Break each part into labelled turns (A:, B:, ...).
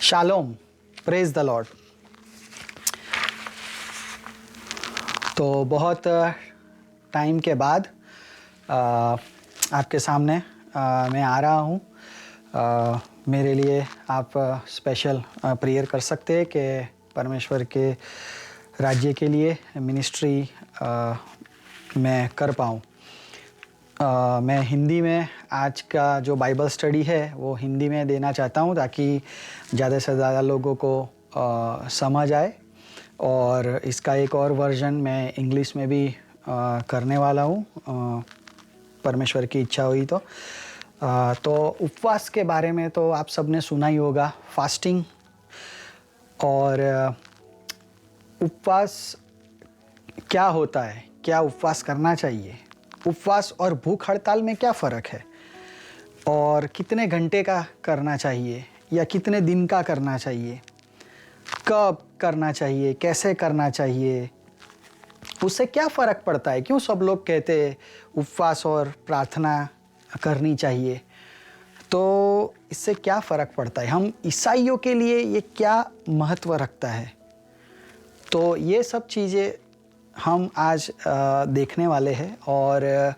A: Shalom, praise the Lord. तो बहुत time के बाद आपके सामने मैं आ रहा हूँ। मेरे लिए आप स्पेशल प्रेयर कर सकते हैं कि परमेश्वर के राज्य के लिए मिनिस्ट्री मैं कर पाऊँ। मैं हिंदी में आज का जो बाइबल स्टडी है वो हिंदी में देना चाहता हूँ ताकि ज़्यादा से ज़्यादा लोगों को समझ आए। और इसका एक और वर्जन मैं इंग्लिश में भी करने वाला हूँ, परमेश्वर की इच्छा हुई तो। तो उपवास के बारे में तो आप सबने सुना ही होगा, फास्टिंग। और उपवास क्या होता है, क्या उपवास करना चाहिए, उपवास और भूख हड़ताल में क्या फ़र्क है, और कितने घंटे का करना चाहिए या कितने दिन का करना चाहिए, कब करना चाहिए, कैसे करना चाहिए, उससे क्या फ़र्क पड़ता है, क्यों सब लोग कहते हैं उपवास और प्रार्थना करनी चाहिए, तो इससे क्या फ़र्क पड़ता है, हम ईसाइयों के लिए ये क्या महत्व रखता है। तो ये सब चीज़ें हम आज देखने वाले हैं। और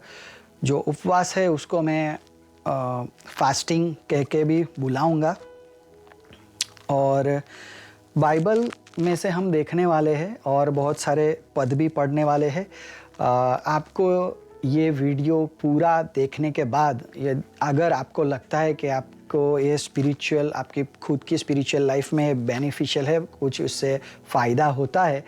A: जो उपवास है उसको मैं फास्टिंग कह के भी बुलाऊंगा। और बाइबल में से हम देखने वाले हैं और बहुत सारे पद भी पढ़ने वाले हैं। आपको ये वीडियो पूरा देखने के बाद ये अगर आपको लगता है कि आपको ये स्पिरिचुअल, आपकी खुद की स्पिरिचुअल लाइफ में बेनिफिशियल है, कुछ उससे फ़ायदा होता है,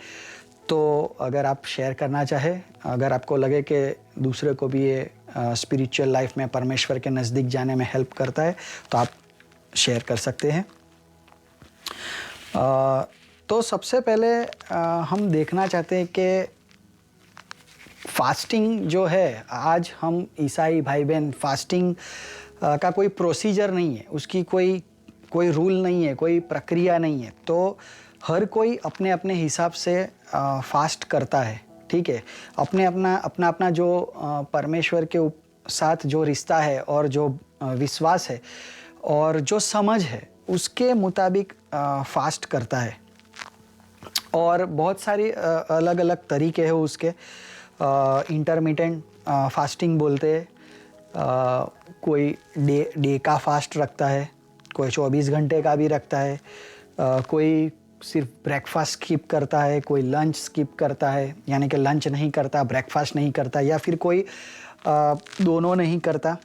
A: तो अगर आप शेयर करना चाहें, अगर आपको लगे कि दूसरे को भी ये स्पिरिचुअल लाइफ में परमेश्वर के नज़दीक जाने में हेल्प करता है, तो आप शेयर कर सकते हैं। तो सबसे पहले हम देखना चाहते हैं कि फास्टिंग जो है, आज हम ईसाई भाई बहन, फास्टिंग का कोई प्रोसीजर नहीं है, उसकी कोई रूल नहीं है, कोई प्रक्रिया नहीं है। तो हर कोई अपने अपने हिसाब से फास्ट करता है, ठीक है। अपना जो परमेश्वर के साथ जो रिश्ता है और जो विश्वास है और जो समझ है उसके मुताबिक फास्ट करता है। और बहुत सारी अलग अलग तरीके हैं उसके। इंटरमिटेंट फास्टिंग बोलते हैं, कोई डे का फास्ट रखता है, कोई 24 घंटे का भी रखता है, कोई सिर्फ ब्रेकफास्ट स्किप करता है, कोई लंच स्किप करता है, यानी कि लंच नहीं करता, ब्रेकफास्ट नहीं करता, या फिर कोई दोनों नहीं करता।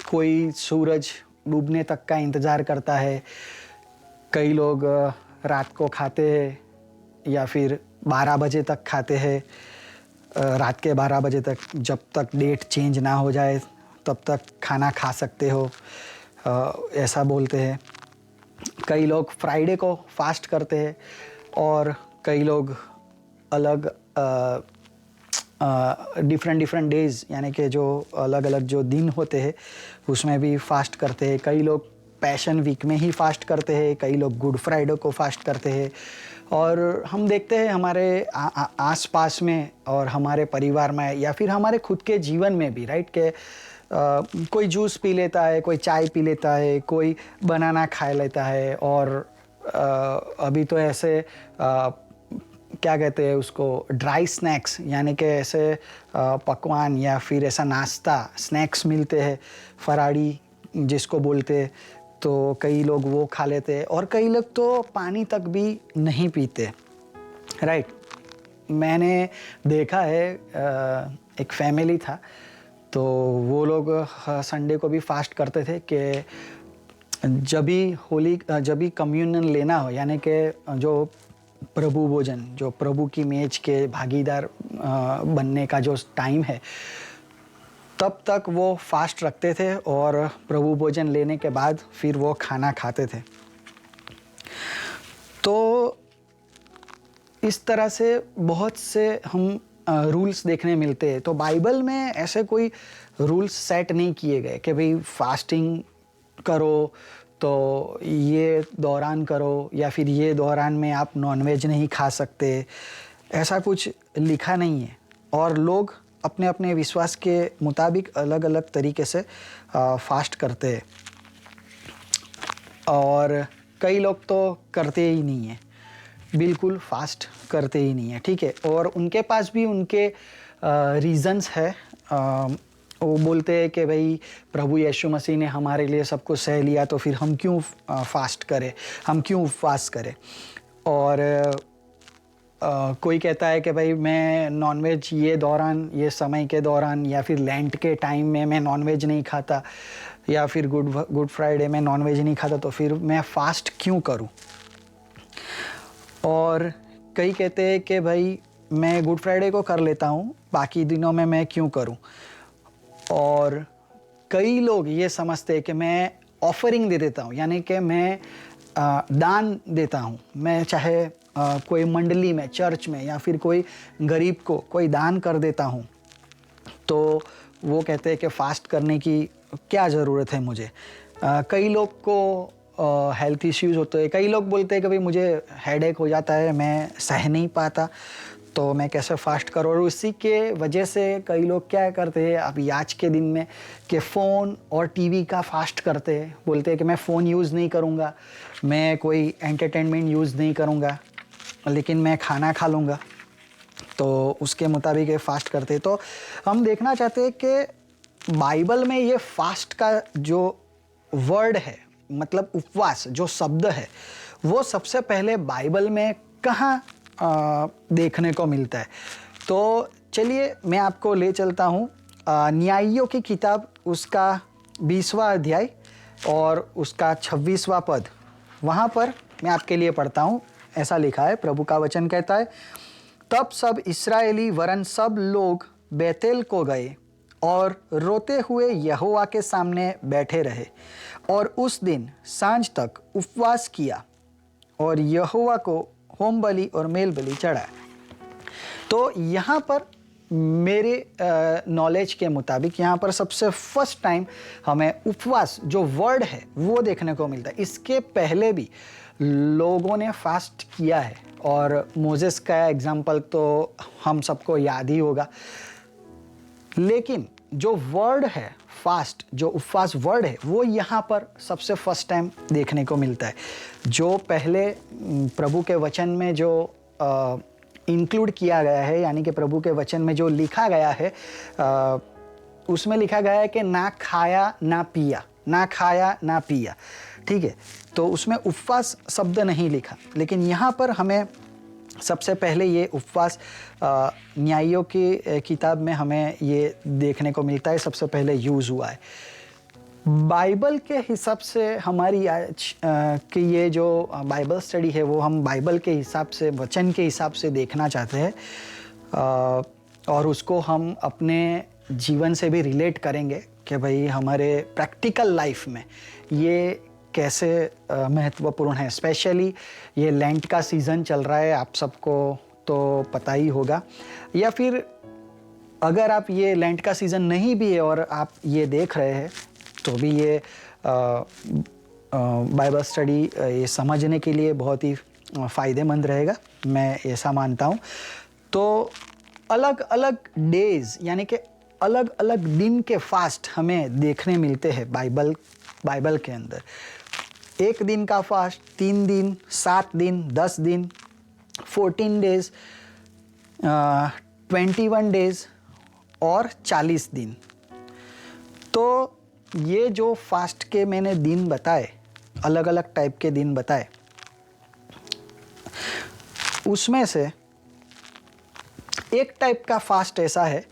A: कोई सूरज डूबने तक का इंतज़ार करता है। कई लोग रात को खाते हैं या फिर 12 बजे तक खाते हैं, रात के 12 बजे तक, जब तक डेट चेंज ना हो जाए तब तक खाना खा सकते हो, ऐसा बोलते हैं। कई लोग फ्राइडे को फास्ट करते हैं और कई लोग अलग डिफरेंट डेज़, यानी कि जो अलग अलग जो दिन होते हैं उसमें भी फास्ट करते हैं। कई लोग पैशन वीक में ही फास्ट करते हैं, कई लोग गुड फ्राइडे को फास्ट करते हैं। और हम देखते हैं हमारे आसपास में और हमारे परिवार में या फिर हमारे खुद के जीवन में भी, राइट, के कोई जूस पी लेता है, कोई चाय पी लेता है, कोई बनाना खा लेता है। और अभी तो ऐसे क्या कहते हैं उसको, ड्राई स्नैक्स, यानी कि ऐसे पकवान या फिर ऐसा नाश्ता स्नैक्स मिलते हैं, फराड़ी जिसको बोलते हैं, तो कई लोग वो खा लेते हैं। और कई लोग तो पानी तक भी नहीं पीते, राइट। मैंने देखा है, एक फैमिली था, तो वो लोग संडे को भी फास्ट करते थे कि जब भी कम्युनियन लेना हो, यानी कि जो प्रभु भोजन, जो प्रभु की मेज के भागीदार बनने का जो टाइम है, तब तक वो फास्ट रखते थे और प्रभु भोजन लेने के बाद फिर वो खाना खाते थे। तो इस तरह से बहुत से हम रूल्स देखने मिलते हैं। तो बाइबल में ऐसे कोई रूल्स सेट नहीं किए गए कि भाई फास्टिंग करो तो ये दौरान करो, या फिर ये दौरान में आप नॉनवेज नहीं खा सकते, ऐसा कुछ लिखा नहीं है। और लोग अपने अपने विश्वास के मुताबिक अलग अलग तरीके से फास्ट करते हैं। और कई लोग तो करते ही नहीं हैं, बिल्कुल फास्ट करते ही नहीं है, ठीक है। और उनके पास भी उनके रीज़न्स है। वो बोलते हैं कि भाई प्रभु यीशु मसीह ने हमारे लिए सब कुछ सह लिया, तो फिर हम क्यों फास्ट करें, हम क्यों उपवास करें। और कोई कहता है कि भाई मैं नॉनवेज ये समय के दौरान या फिर लेंट के टाइम में मैं नॉनवेज नहीं खाता, या फिर गुड फ्राइडे में नॉनवेज नहीं खाता, तो फिर मैं फास्ट क्यों करूं। और कई कहते हैं कि भाई मैं गुड फ्राइडे को कर लेता हूं, बाकी दिनों में मैं क्यों करूं। और कई लोग ये समझते हैं कि मैं ऑफरिंग दे देता हूं, यानी कि मैं दान देता हूं, मैं चाहे कोई मंडली में, चर्च में, या फिर कोई गरीब को कोई दान कर देता हूं, तो वो कहते हैं कि फास्ट करने की क्या ज़रूरत है मुझे। कई लोग को हेल्थ इश्यूज़ होते हैं, कई लोग बोलते हैं कि भाई मुझे हेडेक हो जाता है, मैं सह नहीं पाता, तो मैं कैसे फास्ट करूँ। और उसी के वजह से कई लोग क्या करते हैं अभी आज के दिन में कि फ़ोन और टीवी का फास्ट करते हैं, बोलते हैं कि मैं फ़ोन यूज़ नहीं करूँगा, मैं कोई एंटरटेनमेंट यूज़ नहीं करूँगा, लेकिन मैं खाना खा लूँगा, तो उसके मुताबिक ये फास्ट करते हैं। तो हम देखना चाहते हैं कि बाइबल में ये फास्ट का जो वर्ड है, मतलब उपवास जो शब्द है, वो सबसे पहले बाइबल में कहाँ देखने को मिलता है। तो चलिए मैं आपको ले चलता हूँ न्यायियों की किताब, उसका 20वां अध्याय और उसका 26वां पद। वहाँ पर मैं आपके लिए पढ़ता हूँ। ऐसा लिखा है, प्रभु का वचन कहता है, तब सब इस्राएली वरन सब लोग बेतेल को गए और रोते हुए यहोवा के सामने बैठे रहे, और उस दिन सांझ तक उपवास किया और यहोवा को होम बलि और मेल बलि चढ़ाया। तो यहाँ पर मेरे नॉलेज के मुताबिक यहाँ पर सबसे फर्स्ट टाइम हमें उपवास जो वर्ड है वो देखने को मिलता है। इसके पहले भी लोगों ने फास्ट किया है, और मोजेस का एग्जाम्पल तो हम सबको याद ही होगा। लेकिन जो वर्ड है फास्ट, जो उपवास वर्ड है, वो यहाँ पर सबसे फर्स्ट टाइम देखने को मिलता है। जो पहले प्रभु के वचन में जो इंक्लूड किया गया है, यानी कि प्रभु के वचन में जो लिखा गया है, उसमें लिखा गया है कि ना खाया ना पिया, ना खाया ना पिया, ठीक है। तो उसमें उपवास शब्द नहीं लिखा, लेकिन यहाँ पर हमें सबसे पहले ये उपवास न्यायियों की किताब में हमें ये देखने को मिलता है, सबसे पहले यूज़ हुआ है। बाइबल के हिसाब से हमारी आज की ये जो बाइबल स्टडी है, वो हम बाइबल के हिसाब से, वचन के हिसाब से देखना चाहते हैं, और उसको हम अपने जीवन से भी रिलेट करेंगे कि भाई हमारे प्रैक्टिकल लाइफ में ये कैसे महत्वपूर्ण है। स्पेशली ये लेंट का सीज़न चल रहा है, आप सबको तो पता ही होगा, या फिर अगर आप ये लेंट का सीज़न नहीं भी है और आप ये देख रहे हैं, तो भी ये बाइबल स्टडी ये समझने के लिए बहुत ही फ़ायदेमंद रहेगा, मैं ऐसा मानता हूँ। तो अलग अलग डेज़, यानी कि अलग अलग दिन के फास्ट हमें देखने मिलते हैं बाइबल के अंदर। एक दिन का फास्ट, 3 दिन, 7 दिन, 10 दिन, 14 डेज़, 21 डेज़ और 40 दिन। तो ये जो फास्ट के मैंने दिन बताए, अलग अलग टाइप के दिन बताए, उसमें से एक टाइप का फास्ट ऐसा है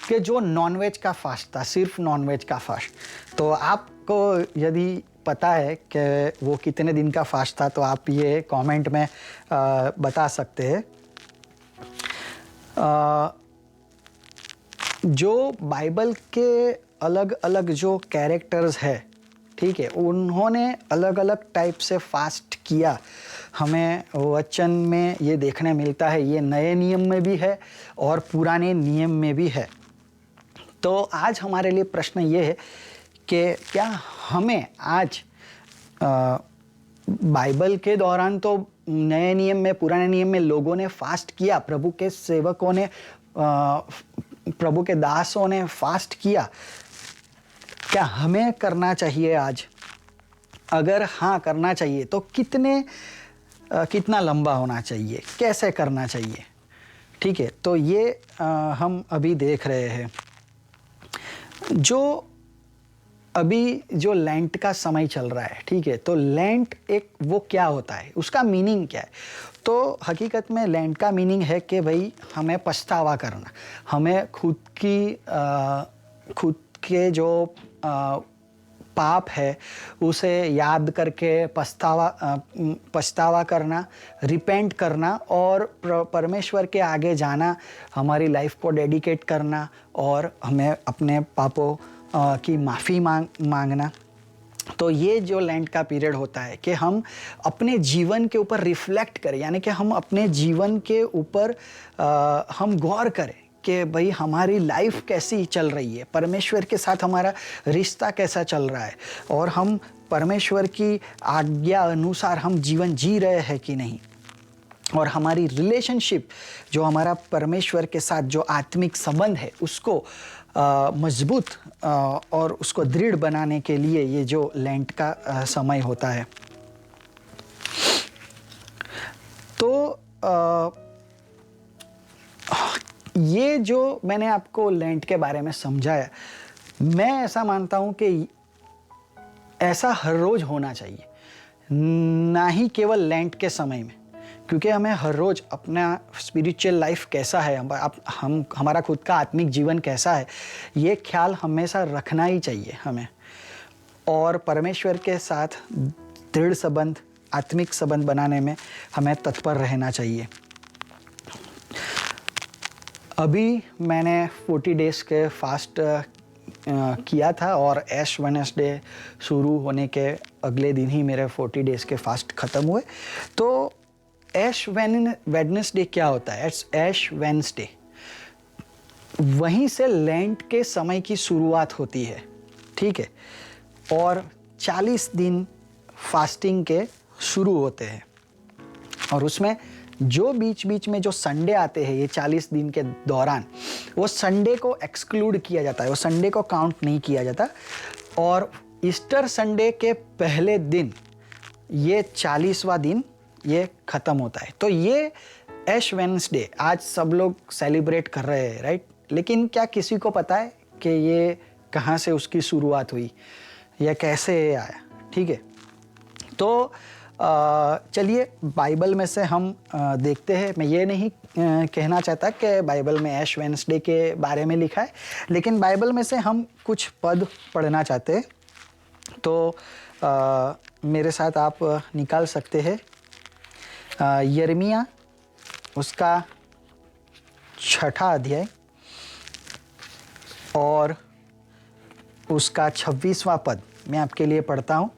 A: कि जो नॉनवेज का फास्ट था, सिर्फ नॉनवेज का फास्ट। तो आपको यदि पता है कि वो कितने दिन का फास्ट था, तो आप ये कमेंट में बता सकते हैं। जो बाइबल के अलग अलग जो कैरेक्टर्स है, ठीक है, उन्होंने अलग अलग टाइप से फास्ट किया, हमें वचन में ये देखने मिलता है। ये नए नियम में भी है और पुराने नियम में भी है। तो आज हमारे लिए प्रश्न ये है कि क्या हमें आज बाइबल के दौरान तो नए नियम में, पुराने नियम में लोगों ने फास्ट किया, प्रभु के सेवकों ने, प्रभु के दासों ने फास्ट किया, क्या हमें करना चाहिए आज? अगर हाँ करना चाहिए तो कितना लंबा होना चाहिए, कैसे करना चाहिए, ठीक है। तो ये हम अभी देख रहे हैं। अभी जो लेंट का समय चल रहा है, ठीक है, तो लेंट वो क्या होता है, उसका मीनिंग क्या है? तो हकीकत में लेंट का मीनिंग है कि भाई हमें पछतावा करना, हमें खुद के जो पाप है उसे याद करके पछतावा करना, रिपेंट करना और परमेश्वर के आगे जाना, हमारी लाइफ को डेडिकेट करना और हमें अपने पापों की माफ़ी मांगना। तो ये जो लेंट का पीरियड होता है कि हम अपने जीवन के ऊपर रिफ्लेक्ट करें, यानी कि हम अपने जीवन के ऊपर हम गौर करें कि भाई हमारी लाइफ कैसी चल रही है, परमेश्वर के साथ हमारा रिश्ता कैसा चल रहा है और हम परमेश्वर की आज्ञा अनुसार हम जीवन जी रहे हैं कि नहीं। और हमारी रिलेशनशिप जो हमारा परमेश्वर के साथ जो आत्मिक संबंध है उसको मजबूत और उसको दृढ़ बनाने के लिए ये जो लेंट का समय होता है। तो ये जो मैंने आपको लेंट के बारे में समझाया, मैं ऐसा मानता हूँ कि ऐसा हर रोज़ होना चाहिए, ना ही केवल लेंट के समय में, क्योंकि हमें हर रोज़ अपना स्पिरिचुअल लाइफ कैसा है, हमारा खुद का आत्मिक जीवन कैसा है, ये ख्याल हमेशा रखना ही चाहिए हमें। और परमेश्वर के साथ दृढ़ संबंध, आत्मिक संबंध बनाने में हमें तत्पर रहना चाहिए। अभी मैंने 40 डेज़ के फास्ट किया था और ऐश वेडनेसडे शुरू होने के अगले दिन ही मेरे 40 डेज़ के फास्ट ख़त्म हुए। तो ऐश वेडनेसडे क्या होता है? ऐश वेडनेसडे, वहीं से लेंट के समय की शुरुआत होती है, ठीक है, और 40 दिन फास्टिंग के शुरू होते हैं। और उसमें जो बीच बीच में जो संडे आते हैं ये 40 दिन के दौरान, वो संडे को एक्सक्लूड किया जाता है, वो संडे को काउंट नहीं किया जाता। और ईस्टर संडे के पहले दिन ये 40वां दिन ये ख़त्म होता है। तो ये ऐश वेडनेसडे आज सब लोग सेलिब्रेट कर रहे हैं, राइट? लेकिन क्या किसी को पता है कि ये कहाँ से उसकी शुरुआत हुई या कैसे आया? ठीक है, तो चलिए बाइबल में से हम देखते हैं। मैं ये नहीं कहना चाहता कि बाइबल में ऐश वेडनेसडे के बारे में लिखा है, लेकिन बाइबल में से हम कुछ पद पढ़ना चाहते हैं। तो मेरे साथ आप निकाल सकते हैं यिर्मयाह उसका 6ठा अध्याय और उसका 26वां पद मैं आपके लिए पढ़ता हूँ।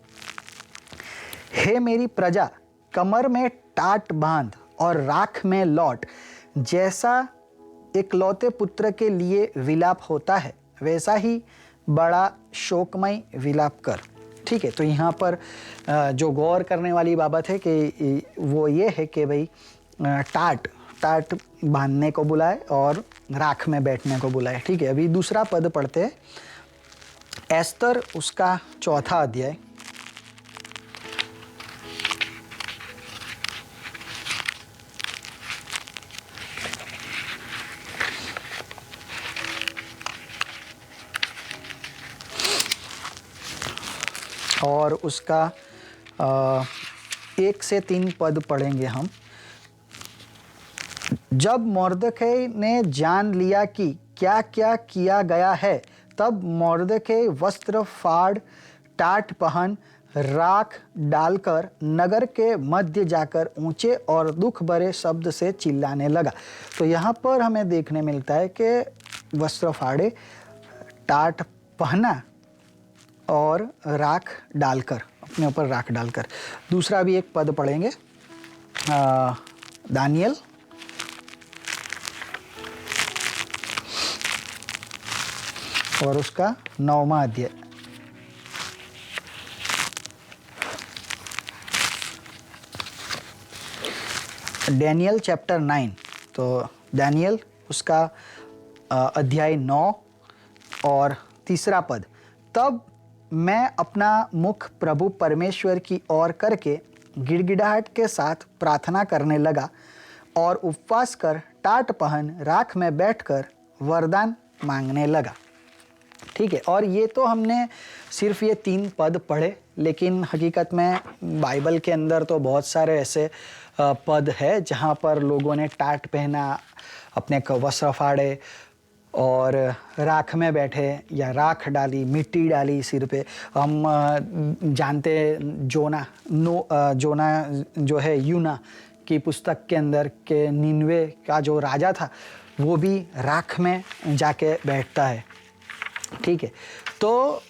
A: हे मेरी प्रजा, कमर में टाट बांध और राख में लौट, जैसा इकलौते पुत्र के लिए विलाप होता है वैसा ही बड़ा शोकमय विलाप कर। ठीक है, तो यहाँ पर जो गौर करने वाली बात है कि वो ये है कि भाई टाट बांधने को बुलाए और राख में बैठने को बुलाए। ठीक है, अभी दूसरा पद पढ़ते हैं, एस्तर उसका 4था अध्याय और उसका 1 से 3 पद पढ़ेंगे हम। जब मोर्दकै ने जान लिया कि क्या क्या किया गया है, तब मोर्दकै वस्त्र फाड़, टाट पहन, राख डालकर नगर के मध्य जाकर ऊंचे और दुख भरे शब्द से चिल्लाने लगा। तो यहाँ पर हमें देखने मिलता है कि वस्त्र फाड़े, टाट पहना और राख डालकर, अपने ऊपर राख डालकर। दूसरा भी एक पद पढ़ेंगे, दानियल और उसका 9वां अध्याय। डैनियल चैप्टर 9, तो दानियल उसका अध्याय 9 और 3रा पद। तब मैं अपना मुख प्रभु परमेश्वर की ओर करके गिड़गिड़ाहट के साथ प्रार्थना करने लगा और उपवास कर टाट पहन राख में बैठकर वरदान मांगने लगा। ठीक है, और ये तो हमने सिर्फ ये 3 पद पढ़े, लेकिन हकीकत में बाइबल के अंदर तो बहुत सारे ऐसे पद है जहाँ पर लोगों ने टाट पहना, अपने वस्त्र फाड़े और राख में बैठे या राख डाली, मिट्टी डाली सिर पे। हम जानते जोना जो है यूना की पुस्तक के अंदर के निनवे का जो राजा था वो भी राख में जाके बैठता है। ठीक है, तो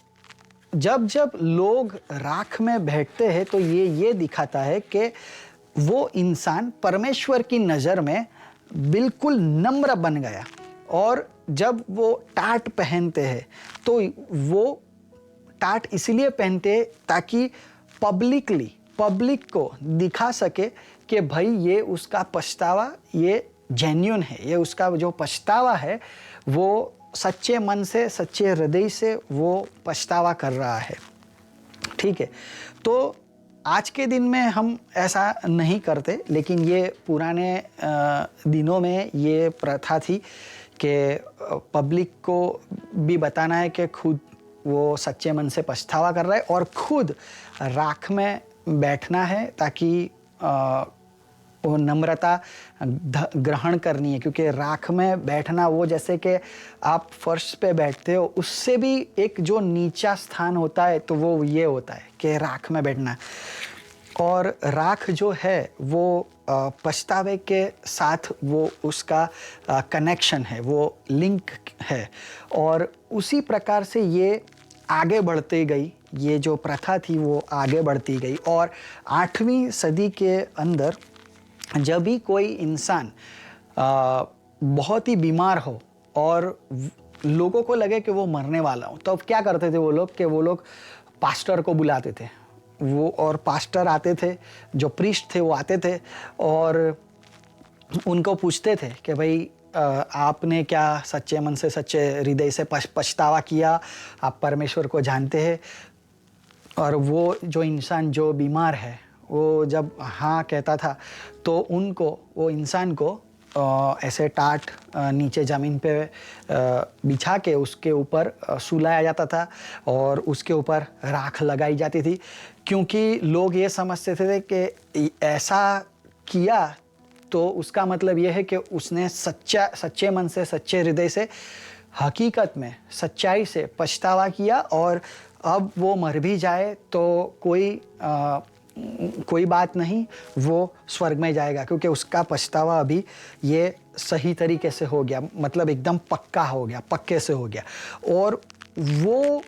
A: जब जब लोग राख में बैठते हैं तो ये दिखाता है कि वो इंसान परमेश्वर की नज़र में बिल्कुल नम्र बन गया। और जब वो टाट पहनते हैं तो वो टाट इसलिए पहनते हैं ताकि पब्लिक को दिखा सके कि भाई ये उसका पछतावा ये जेन्युइन है, ये उसका जो पछतावा है वो सच्चे मन से, सच्चे हृदय से वो पछतावा कर रहा है। ठीक है, तो आज के दिन में हम ऐसा नहीं करते, लेकिन ये पुराने दिनों में ये प्रथा थी कि पब्लिक को भी बताना है कि खुद वो सच्चे मन से पछतावा कर रहा है और खुद राख में बैठना है ताकि वो नम्रता ग्रहण करनी है। क्योंकि राख में बैठना वो जैसे कि आप फर्श पे बैठते हो, उससे भी एक जो नीचा स्थान होता है तो वो ये होता है कि राख में बैठना। और राख जो है वो पछतावे के साथ वो उसका कनेक्शन है, वो लिंक है। और उसी प्रकार से ये आगे बढ़ती गई, ये जो प्रथा थी वो आगे बढ़ती गई। और 8वीं सदी के अंदर जब भी कोई इंसान बहुत ही बीमार हो और लोगों को लगे कि वो मरने वाला हो, तो अब क्या करते थे वो लोग पास्टर को बुलाते थे। वो और पास्टर आते थे, जो प्रीस्ट थे वो आते थे और उनको पूछते थे कि भाई आपने क्या सच्चे मन से, सच्चे हृदय से पछतावा किया, आप परमेश्वर को जानते हैं। और वो जो इंसान जो बीमार है वो जब हाँ कहता था तो वो इंसान को ऐसे टाट नीचे ज़मीन पे बिछा के उसके ऊपर सुलाया जाता था और उसके ऊपर राख लगाई जाती थी। क्योंकि लोग ये समझते थे कि ऐसा किया तो उसका मतलब ये है कि उसने सच्चे मन से, सच्चे हृदय से, हकीकत में सच्चाई से पछतावा किया और अब वो मर भी जाए तो कोई बात नहीं, वो स्वर्ग में जाएगा क्योंकि उसका पछतावा अभी ये सही तरीके से हो गया, मतलब एकदम पक्का हो गया, पक्के से हो गया। और वो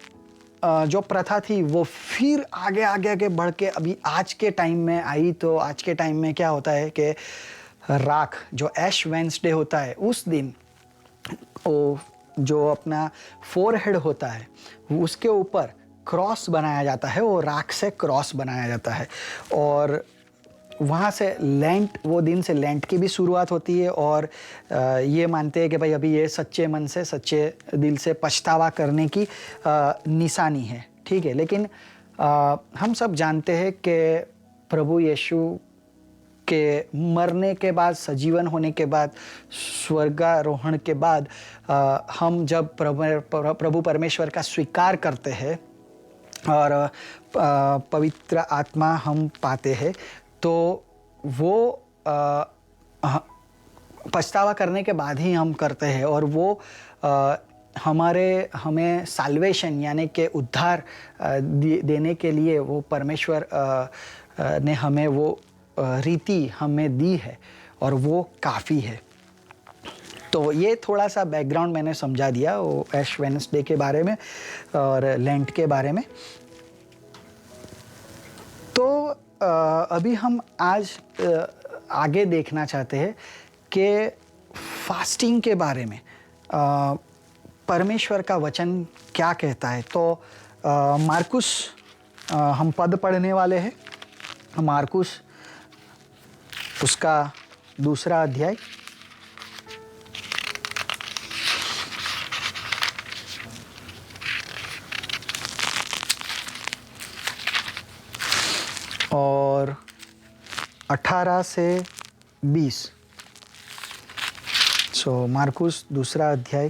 A: जो प्रथा थी वो फिर आगे बढ़ के अभी आज के टाइम में आई। तो आज के टाइम में क्या होता है कि राख जो ऐश वेंसडे होता है उस दिन वो जो अपना फोरहेड होता है उसके ऊपर क्रॉस बनाया जाता है, वो राख से क्रॉस बनाया जाता है। और वहाँ से लेंट, वो दिन से लेंट की भी शुरुआत होती है। और ये मानते हैं कि भाई अभी ये सच्चे मन से, सच्चे दिल से पछतावा करने की निशानी है। ठीक है, लेकिन हम सब जानते हैं कि प्रभु यीशु के मरने के बाद, सजीवन होने के बाद, स्वर्गारोहण के बाद हम जब प्रभु परमेश्वर का स्वीकार करते हैं और पवित्र आत्मा हम पाते हैं तो वो पछतावा करने के बाद ही हम करते हैं। और वो हमें साल्वेशन यानी कि उद्धार देने के लिए वो परमेश्वर ने हमें वो रीति हमें दी है और वो काफ़ी है। तो ये थोड़ा सा बैकग्राउंड मैंने समझा दिया वो ऐश वेडनेसडे के बारे में और लेंट के बारे में। तो अभी हम आज आगे देखना चाहते हैं कि फास्टिंग के बारे में परमेश्वर का वचन क्या कहता है। तो मार्कुस हम पद पढ़ने वाले हैं, मार्कुस उसका 2 अध्याय 18 से 20। सो मार्कुस दूसरा अध्याय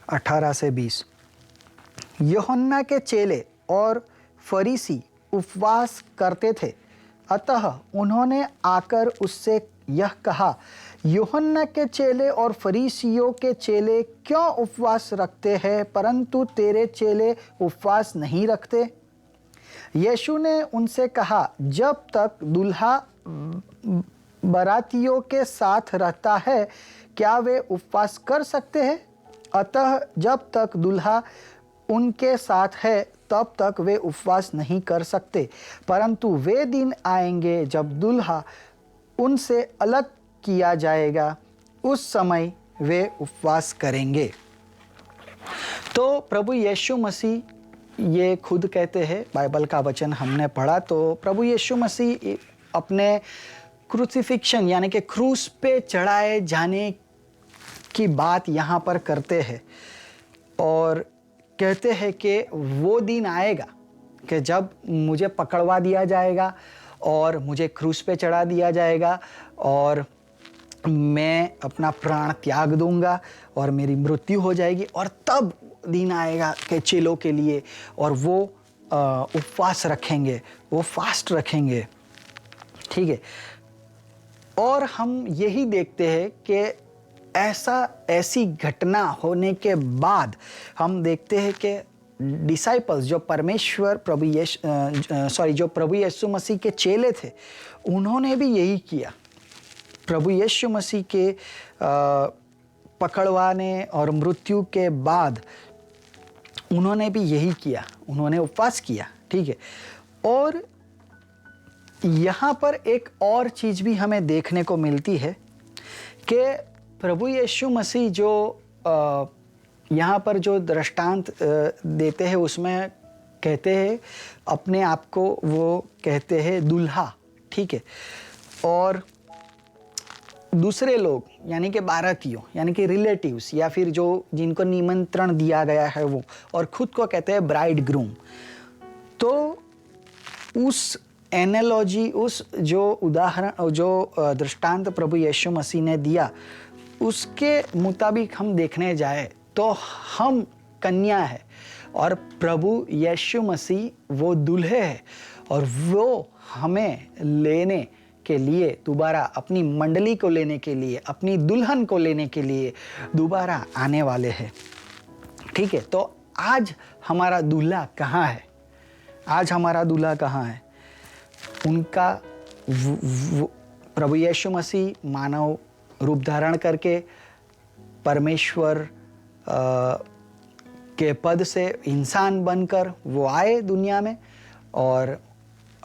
A: 18 से 20। यूहन्ना के चेले और फरीसी उपवास करते थे, अतः उन्होंने आकर उससे यह कहा, यूहन्ना के चेले और फरीसियों के चेले क्यों उपवास रखते हैं, परंतु तेरे चेले उपवास नहीं रखते? यीशु ने उनसे कहा, जब तक दूल्हा बारातियों के साथ रहता है, क्या वे उपवास कर सकते हैं? अतः जब तक दूल्हा उनके साथ है, तब तक वे उपवास नहीं कर सकते, परंतु वे दिन आएंगे जब दूल्हा उनसे अलग किया जाएगा, उस समय वे उपवास करेंगे। तो प्रभु यीशु मसीह ये खुद कहते हैं, बाइबल का वचन हमने पढ़ा, तो प्रभु यीशु मसीह अपने क्रूसिफिक्शन यानी कि क्रूस पे चढ़ाए जाने की बात यहाँ पर करते हैं और कहते हैं कि वो दिन आएगा कि जब मुझे पकड़वा दिया जाएगा और मुझे क्रूस पे चढ़ा दिया जाएगा और मैं अपना प्राण त्याग दूंगा और मेरी मृत्यु हो जाएगी, और तब दिन आएगा कि चेलों के लिए और वो उपवास रखेंगे, वो फास्ट रखेंगे। ठीक है, और हम यही देखते हैं कि ऐसी घटना होने के बाद हम देखते हैं कि डिसाइपल्स जो प्रभु यीशु मसीह के चेले थे, उन्होंने भी यही किया। प्रभु यीशु मसीह के पकड़वाने और मृत्यु के बाद उन्होंने भी यही किया, उन्होंने उपवास किया। ठीक है, और यहाँ पर एक और चीज़ भी हमें देखने को मिलती है कि प्रभु यीशु मसीह जो यहाँ पर जो दृष्टांत देते हैं, उसमें कहते हैं अपने आप को, वो कहते हैं दूल्हा। ठीक है, और दूसरे लोग यानी कि बारातियों यानी कि रिलेटिव्स या फिर जो जिनको निमंत्रण दिया गया है वो, और खुद को कहते हैं ब्राइड ग्रूम। तो उस एनालॉजी, उस जो उदाहरण, जो दृष्टांत प्रभु यीशु मसीह ने दिया, उसके मुताबिक हम देखने जाए तो हम कन्या है और प्रभु यीशु मसीह वो दूल्हे है, और वो हमें लेने के लिए दोबारा, अपनी मंडली को लेने के लिए, अपनी दुल्हन को लेने के लिए दोबारा आने वाले हैं। ठीक है, तो आज हमारा दूल्हा कहाँ है? आज हमारा दूल्हा कहाँ है? उनका प्रभु यीशु मसीह मानव रूप धारण करके परमेश्वर के पद से इंसान बनकर वो आए दुनिया में और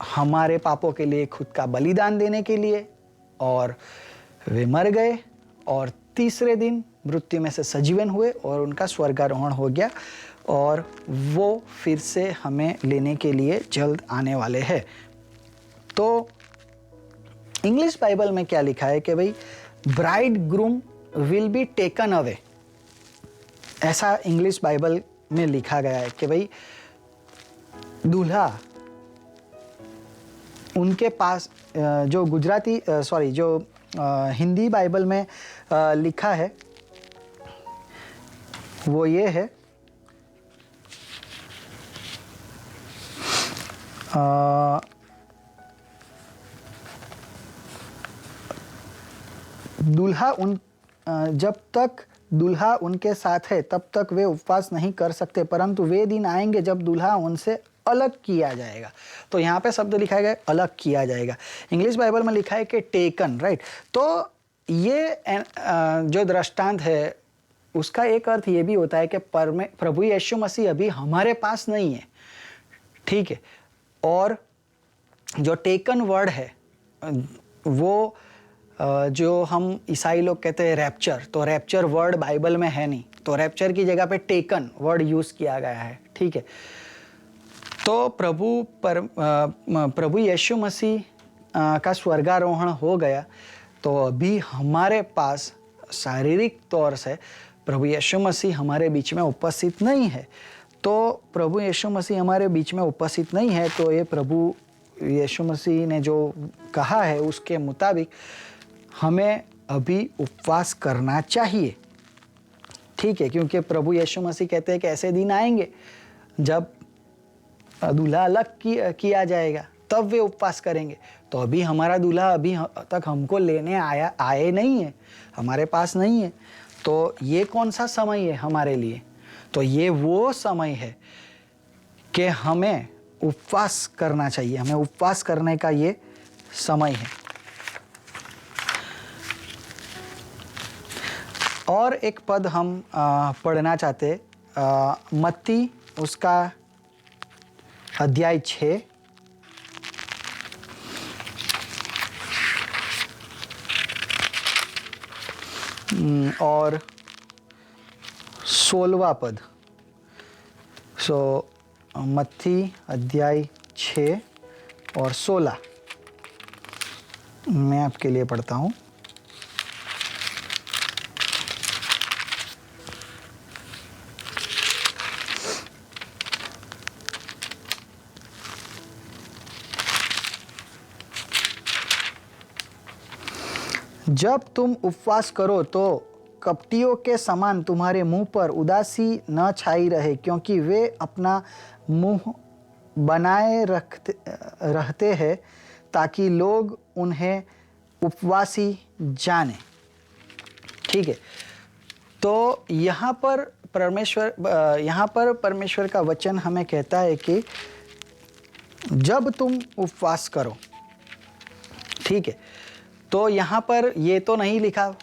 A: हमारे पापों के लिए खुद का बलिदान देने के लिए, और वे मर गए और तीसरे दिन मृत्यु में से सजीवन हुए और उनका स्वर्गारोहण हो गया, और वो फिर से हमें लेने के लिए जल्द आने वाले हैं। तो इंग्लिश बाइबल में क्या लिखा है कि भाई bride groom will be taken away, ऐसा इंग्लिश बाइबल में लिखा गया है कि भाई दूल्हा उनके पास, जो गुजराती जो हिंदी बाइबल में लिखा है वो ये है, दूल्हा जब तक दूल्हा उनके साथ है तब तक वे उपवास नहीं कर सकते, परंतु वे दिन आएंगे जब दूल्हा उनसे अलग किया जाएगा। तो यहाँ पे शब्द लिखा गया अलग किया जाएगा, इंग्लिश बाइबल में लिखा है कि टेकन, राइट। तो ये जो दृष्टांत है उसका एक अर्थ ये भी होता है कि प्रभु यीशु मसीह अभी हमारे पास नहीं है, ठीक है। और जो टेकन वर्ड है वो जो हम ईसाई लोग कहते हैं रैप्चर, तो रैप्चर वर्ड बाइबल में है नहीं, तो रैप्चर की जगह पे टेकन वर्ड यूज़ किया गया है, ठीक है। तो प्रभु यीशु मसीह का स्वर्गारोहण हो गया, तो अभी हमारे पास शारीरिक तौर से प्रभु यीशु मसीह हमारे बीच में उपस्थित नहीं है। तो प्रभु यीशु मसीह हमारे बीच में उपस्थित नहीं है, तो ये प्रभु यीशु मसीह ने जो कहा है उसके मुताबिक हमें अभी उपवास करना चाहिए, ठीक है। क्योंकि प्रभु यीशु मसीह कहते हैं कि ऐसे दिन आएंगे जब दूल्हा अलग किया जाएगा, तब वे उपवास करेंगे। तो अभी हमारा दूल्हा अभी तक हमको लेने आए नहीं है, हमारे पास नहीं है। तो ये कौन सा समय है हमारे लिए? तो ये वो समय है कि हमें उपवास करना चाहिए, हमें उपवास करने का ये समय है। और एक पद हम पढ़ना चाहते, मत्ती उसका अध्याय 6 और 16वां पद। मत्ती अध्याय 6 और 16 मैं आपके लिए पढ़ता हूँ। जब तुम उपवास करो तो कपटियों के समान तुम्हारे मुंह पर उदासी न छाई रहे, क्योंकि वे अपना मुंह बनाए रहते हैं ताकि लोग उन्हें उपवासी जाने, ठीक है। तो यहाँ पर परमेश्वर का वचन हमें कहता है कि जब तुम उपवास करो, ठीक है। तो यहाँ पर ये तो नहीं लिखा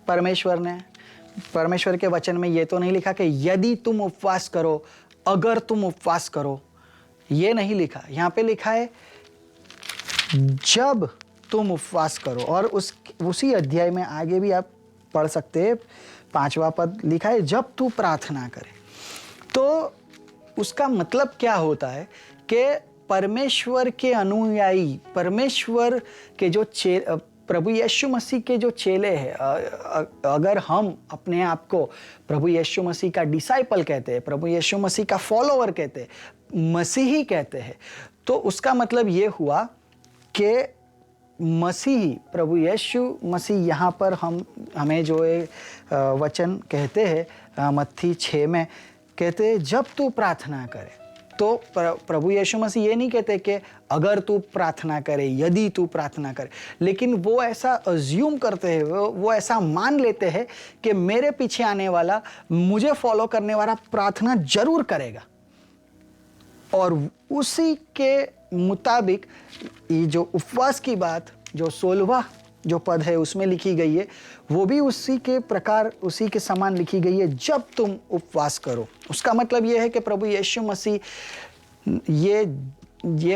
A: परमेश्वर के वचन में ये तो नहीं लिखा कि यदि तुम उपवास करो, अगर तुम उपवास करो, ये नहीं लिखा। यहाँ पे लिखा है जब तुम उपवास करो। और उसी अध्याय में आगे भी आप पढ़ सकते हैं, 5वां पद लिखा है जब तू प्रार्थना करे। तो उसका मतलब क्या होता है कि परमेश्वर के अनुयायी, परमेश्वर के जो प्रभु यीशु मसीह के जो चेले हैं, अगर हम अपने आप को प्रभु यीशु मसीह का डिसाइपल कहते हैं, प्रभु यीशु मसीह का फॉलोअर कहते हैं, मसीही कहते हैं, तो उसका मतलब ये हुआ कि मसीही, प्रभु यीशु मसीह यहाँ पर हमें जो वचन कहते हैं मत्ती 6 में कहते हैं जब तू प्रार्थना करे। तो प्रभु यीशु मसीह ये नहीं कहते कि अगर तू प्रार्थना करे, यदि तू प्रार्थना करे, लेकिन वो ऐसा अज्यूम करते हैं, वो ऐसा मान लेते हैं कि मेरे पीछे आने वाला, मुझे फॉलो करने वाला प्रार्थना जरूर करेगा। और उसी के मुताबिक ये जो उपवास की बात जो 16वां जो पद है उसमें लिखी गई है, वो भी उसी के प्रकार, उसी के समान लिखी गई है जब तुम उपवास करो। उसका मतलब ये है कि प्रभु यीशु मसीह ये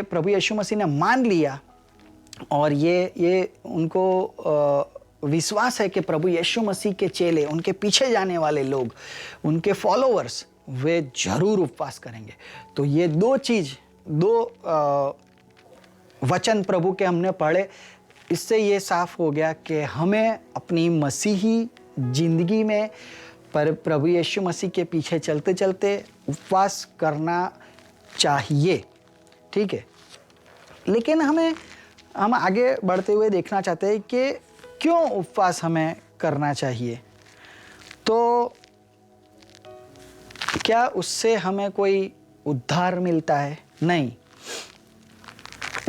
A: प्रभु यीशु मसीह ने मान लिया, और ये उनको विश्वास है कि प्रभु यीशु मसीह के चेले, उनके पीछे जाने वाले लोग, उनके फॉलोअर्स, वे जरूर उपवास करेंगे। तो ये दो वचन प्रभु के हमने पढ़े, इससे ये साफ हो गया कि हमें अपनी मसीही जिंदगी में प्रभु यीशु मसीह के पीछे चलते चलते उपवास करना चाहिए, ठीक है। लेकिन हम आगे बढ़ते हुए देखना चाहते हैं कि क्यों उपवास हमें करना चाहिए। तो क्या उससे हमें कोई उद्धार मिलता है? नहीं,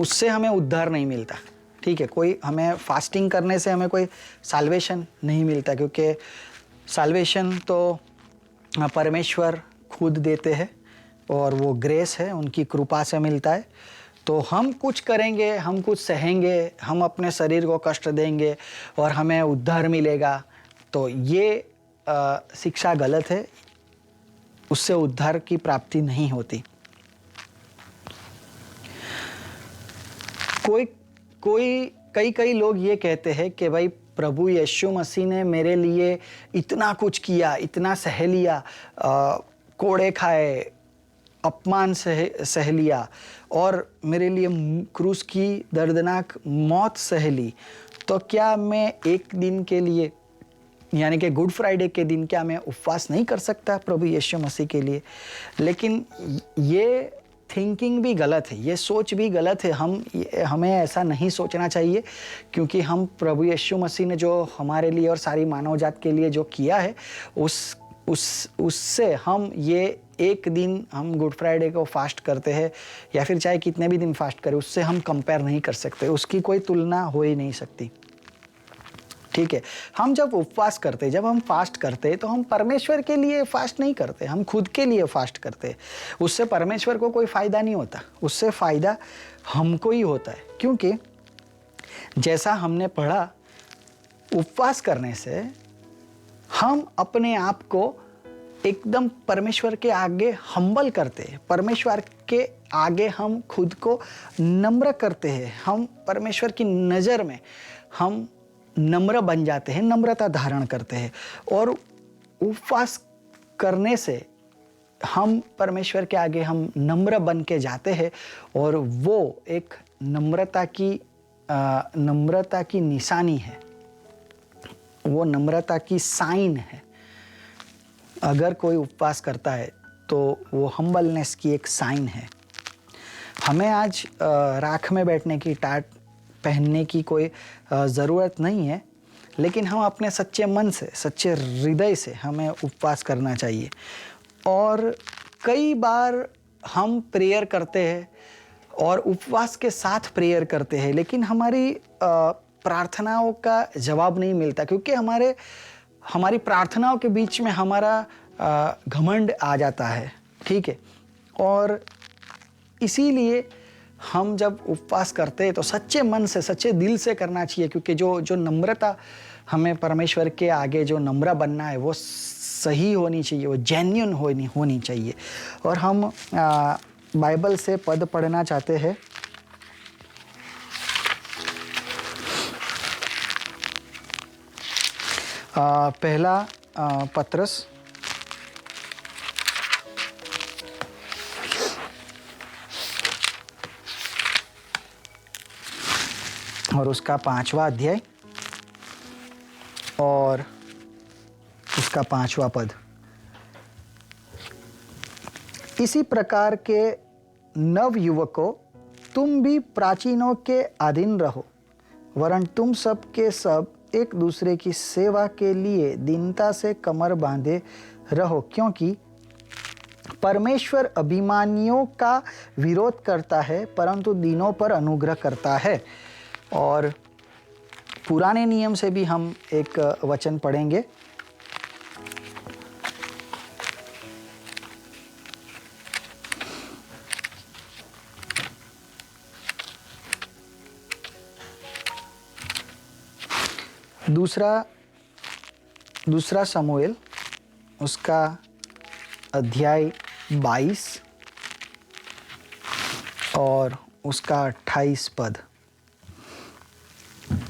A: उससे हमें उद्धार नहीं मिलता, ठीक है। कोई हमें फास्टिंग करने से हमें कोई साल्वेशन नहीं मिलता, क्योंकि साल्वेशन तो परमेश्वर खुद देते हैं और वो ग्रेस है, उनकी कृपा से मिलता है। तो हम कुछ करेंगे, हम कुछ सहेंगे, हम अपने शरीर को कष्ट देंगे और हमें उद्धार मिलेगा, तो ये शिक्षा गलत है, उससे उद्धार की प्राप्ति नहीं होती। कई लोग ये कहते हैं कि भाई प्रभु यीशु मसीह ने मेरे लिए इतना कुछ किया, इतना सह लिया, कोड़े खाए, अपमान सह लिया और मेरे लिए क्रूस की दर्दनाक मौत सह ली, तो क्या मैं एक दिन के लिए, यानी कि गुड फ्राइडे के दिन, क्या मैं उपवास नहीं कर सकता प्रभु यीशु मसीह के लिए? लेकिन ये थिंकिंग भी गलत है, ये सोच भी गलत है। हमें ऐसा नहीं सोचना चाहिए, क्योंकि हम प्रभु यीशु मसीह ने जो हमारे लिए और सारी मानव जात के लिए जो किया है, उससे हम ये एक दिन हम गुड फ्राइडे को फास्ट करते हैं या फिर चाहे कितने भी दिन फास्ट करें, उससे हम कंपेयर नहीं कर सकते, उसकी कोई तुलना हो ही नहीं सकती। ठीक है, हम जब उपवास करते, जब हम फास्ट करते, तो हम परमेश्वर के लिए फास्ट नहीं करते, हम खुद के लिए फास्ट करते। उससे परमेश्वर को कोई फ़ायदा नहीं होता, उससे फ़ायदा हमको ही होता है। क्योंकि जैसा हमने पढ़ा, उपवास करने से हम अपने आप को एकदम परमेश्वर के आगे हम्बल करते हैं, परमेश्वर के आगे हम खुद को नम्र करते हैं, हम परमेश्वर की नज़र में हम नम्र बन जाते हैं, नम्रता धारण करते हैं। और उपवास करने से हम परमेश्वर के आगे हम नम्र बन के जाते हैं, और वो एक नम्रता की निशानी है, वो नम्रता की साइन है। अगर कोई उपवास करता है तो वो हम्बलनेस की एक साइन है। हमें आज राख में बैठने की, टाट पहनने की कोई ज़रूरत नहीं है, लेकिन हम अपने सच्चे मन से, सच्चे हृदय से हमें उपवास करना चाहिए। और कई बार हम प्रेयर करते हैं और उपवास के साथ प्रेयर करते हैं, लेकिन हमारी प्रार्थनाओं का जवाब नहीं मिलता, क्योंकि हमारी प्रार्थनाओं के बीच में हमारा घमंड आ जाता है। ठीक है, और इसीलिए हम जब उपवास करते हैं तो सच्चे मन से, सच्चे दिल से करना चाहिए, क्योंकि जो नम्रता हमें परमेश्वर के आगे जो नम्र बनना है, वो सही होनी चाहिए, वो जेन्युइन होनी चाहिए। और हम बाइबल से पद पढ़ना चाहते हैं। पहला पत्रस और उसका 5वां अध्याय और उसका 5वां पद। इसी प्रकार के नव युवकों, तुम भी प्राचीनों के अधीन रहो, वरन तुम सब के सब एक दूसरे की सेवा के लिए दीनता से कमर बांधे रहो, क्योंकि परमेश्वर अभिमानियों का विरोध करता है, परंतु दीनों पर अनुग्रह करता है। और पुराने नियम से भी हम एक वचन पढ़ेंगे। दूसरा शमूएल, उसका अध्याय 22 और उसका 28 पद।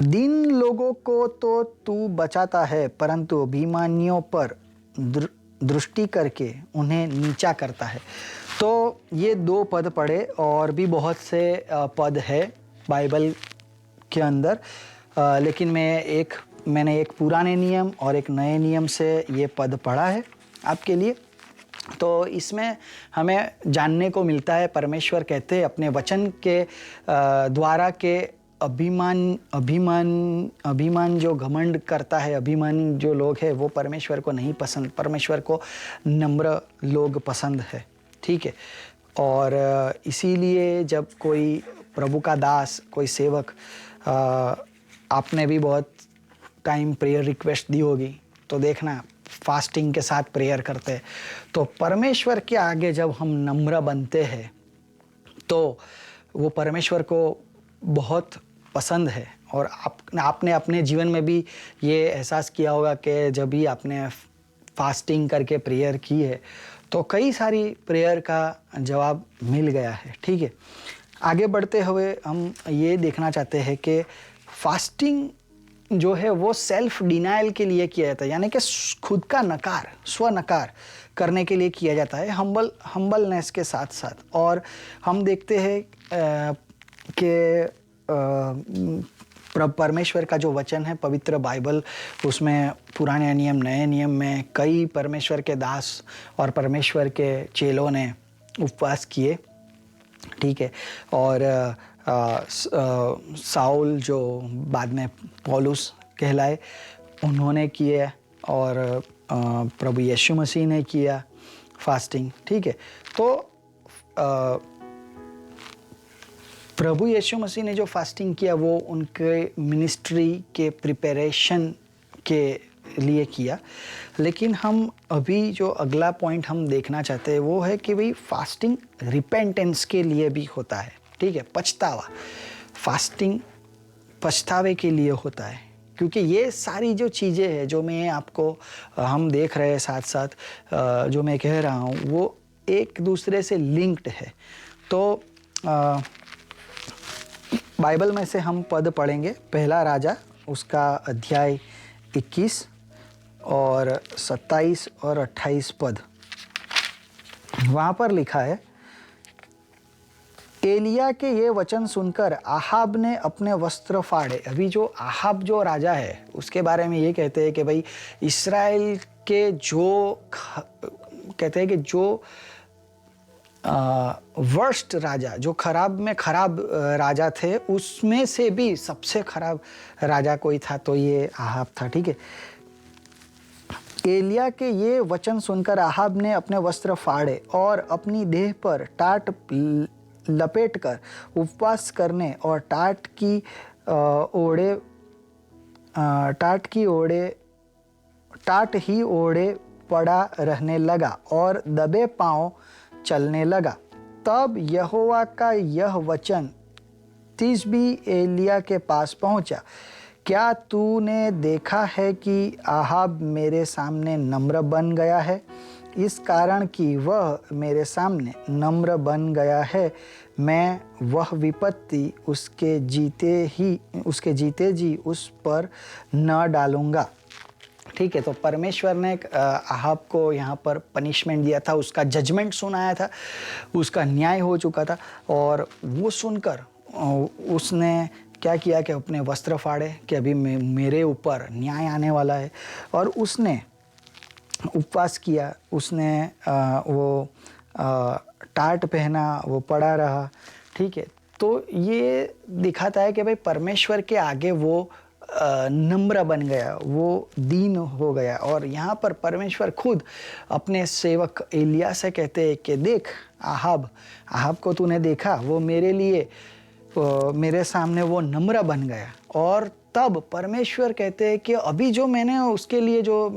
A: दीन लोगों को तो तू बचाता है, परंतु अभिमानियों पर दृष्टि करके उन्हें नीचा करता है। तो ये 2 पद पढ़े, और भी बहुत से पद है बाइबल के अंदर, लेकिन मैंने एक पुराने नियम और एक नए नियम से ये पद पढ़ा है आपके लिए। तो इसमें हमें जानने को मिलता है, परमेश्वर कहते हैं अपने वचन के द्वारा के अभिमान जो घमंड करता है, अभिमानी जो लोग हैं, वो परमेश्वर को नहीं पसंद, परमेश्वर को नम्र लोग पसंद है। ठीक है, और इसीलिए जब कोई प्रभु का दास, कोई सेवक, आपने भी बहुत टाइम प्रेयर रिक्वेस्ट दी होगी, तो देखना फास्टिंग के साथ प्रेयर करते हैं, तो परमेश्वर के आगे जब हम नम्र बनते हैं तो वो परमेश्वर को बहुत पसंद है। और आपने अपने जीवन में भी ये एहसास किया होगा कि जब भी आपने फास्टिंग करके प्रेयर की है तो कई सारी प्रेयर का जवाब मिल गया है। ठीक है, आगे बढ़ते हुए हम ये देखना चाहते हैं कि फास्टिंग जो है वो सेल्फ डिनाइल के लिए किया जाता है, यानी कि खुद का नकार, स्व नकार करने के लिए किया जाता है, हम्बलनेस के साथ साथ। और हम देखते हैं कि परमेश्वर का जो वचन है, पवित्र बाइबल, उसमें पुराने नियम, नए नियम में कई परमेश्वर के दास और परमेश्वर के चेलों ने उपवास किए, ठीक है। और साउल जो बाद में पौलुस कहलाए, उन्होंने किए, और प्रभु यीशु मसीह ने किया फास्टिंग, ठीक है। तो प्रभु यीशु मसीह ने जो फास्टिंग किया वो उनके मिनिस्ट्री के प्रिपरेशन के लिए किया। लेकिन हम अभी जो अगला पॉइंट हम देखना चाहते हैं वो है कि भाई फास्टिंग रिपेंटेंस के लिए भी होता है, ठीक है, पछतावा। फास्टिंग पछतावे के लिए होता है, क्योंकि ये सारी जो चीज़ें हैं जो मैं आपको हम देख रहे हैं साथ साथ जो मैं कह रहा हूँ वो एक दूसरे से लिंक्ड है। तो बाइबल में से हम पद पढ़ेंगे, पहला राजा उसका अध्याय 21 और 27 और 28 पद। वहाँ पर लिखा है, एलिया के ये वचन सुनकर आहाब ने अपने वस्त्र फाड़े। अभी जो आहाब जो राजा है उसके बारे में ये कहते हैं कि भाई इस्राएल के जो कहते हैं कि जो वर्स्ट राजा, जो खराब में खराब राजा थे, उसमें से भी सबसे खराब राजा कोई था तो ये आहाब था, ठीक है। एलिया के ये वचन सुनकर आहाब ने अपने वस्त्र फाड़े और अपनी देह पर टाट लपेटकर उपवास करने और टाट ही ओढ़े पड़ा रहने लगा और दबे पांव चलने लगा। तब यहोवा का यह वचन तिशबी एलिया के पास पहुंचा, क्या तूने देखा है कि आहाब मेरे सामने नम्र बन गया है? इस कारण कि वह मेरे सामने नम्र बन गया है, मैं वह विपत्ति उसके जीते जी उस पर न डालूंगा। ठीक है, तो परमेश्वर ने आहाब को यहाँ पर पनिशमेंट दिया था, उसका जजमेंट सुनाया था, उसका न्याय हो चुका था। और वो सुनकर उसने क्या किया कि अपने वस्त्र फाड़े कि अभी मेरे ऊपर न्याय आने वाला है, और उसने उपवास किया, उसने वो टाट पहना, वो पड़ा रहा, ठीक है। तो ये दिखाता है कि भाई परमेश्वर के आगे वो नम्र बन गया, वो दीन हो गया। और यहाँ पर परमेश्वर खुद अपने सेवक एलिया से कहते हैं कि देख आहाब को तूने देखा, वो मेरे लिए मेरे सामने वो नम्र बन गया। और तब परमेश्वर कहते हैं कि अभी जो मैंने उसके लिए जो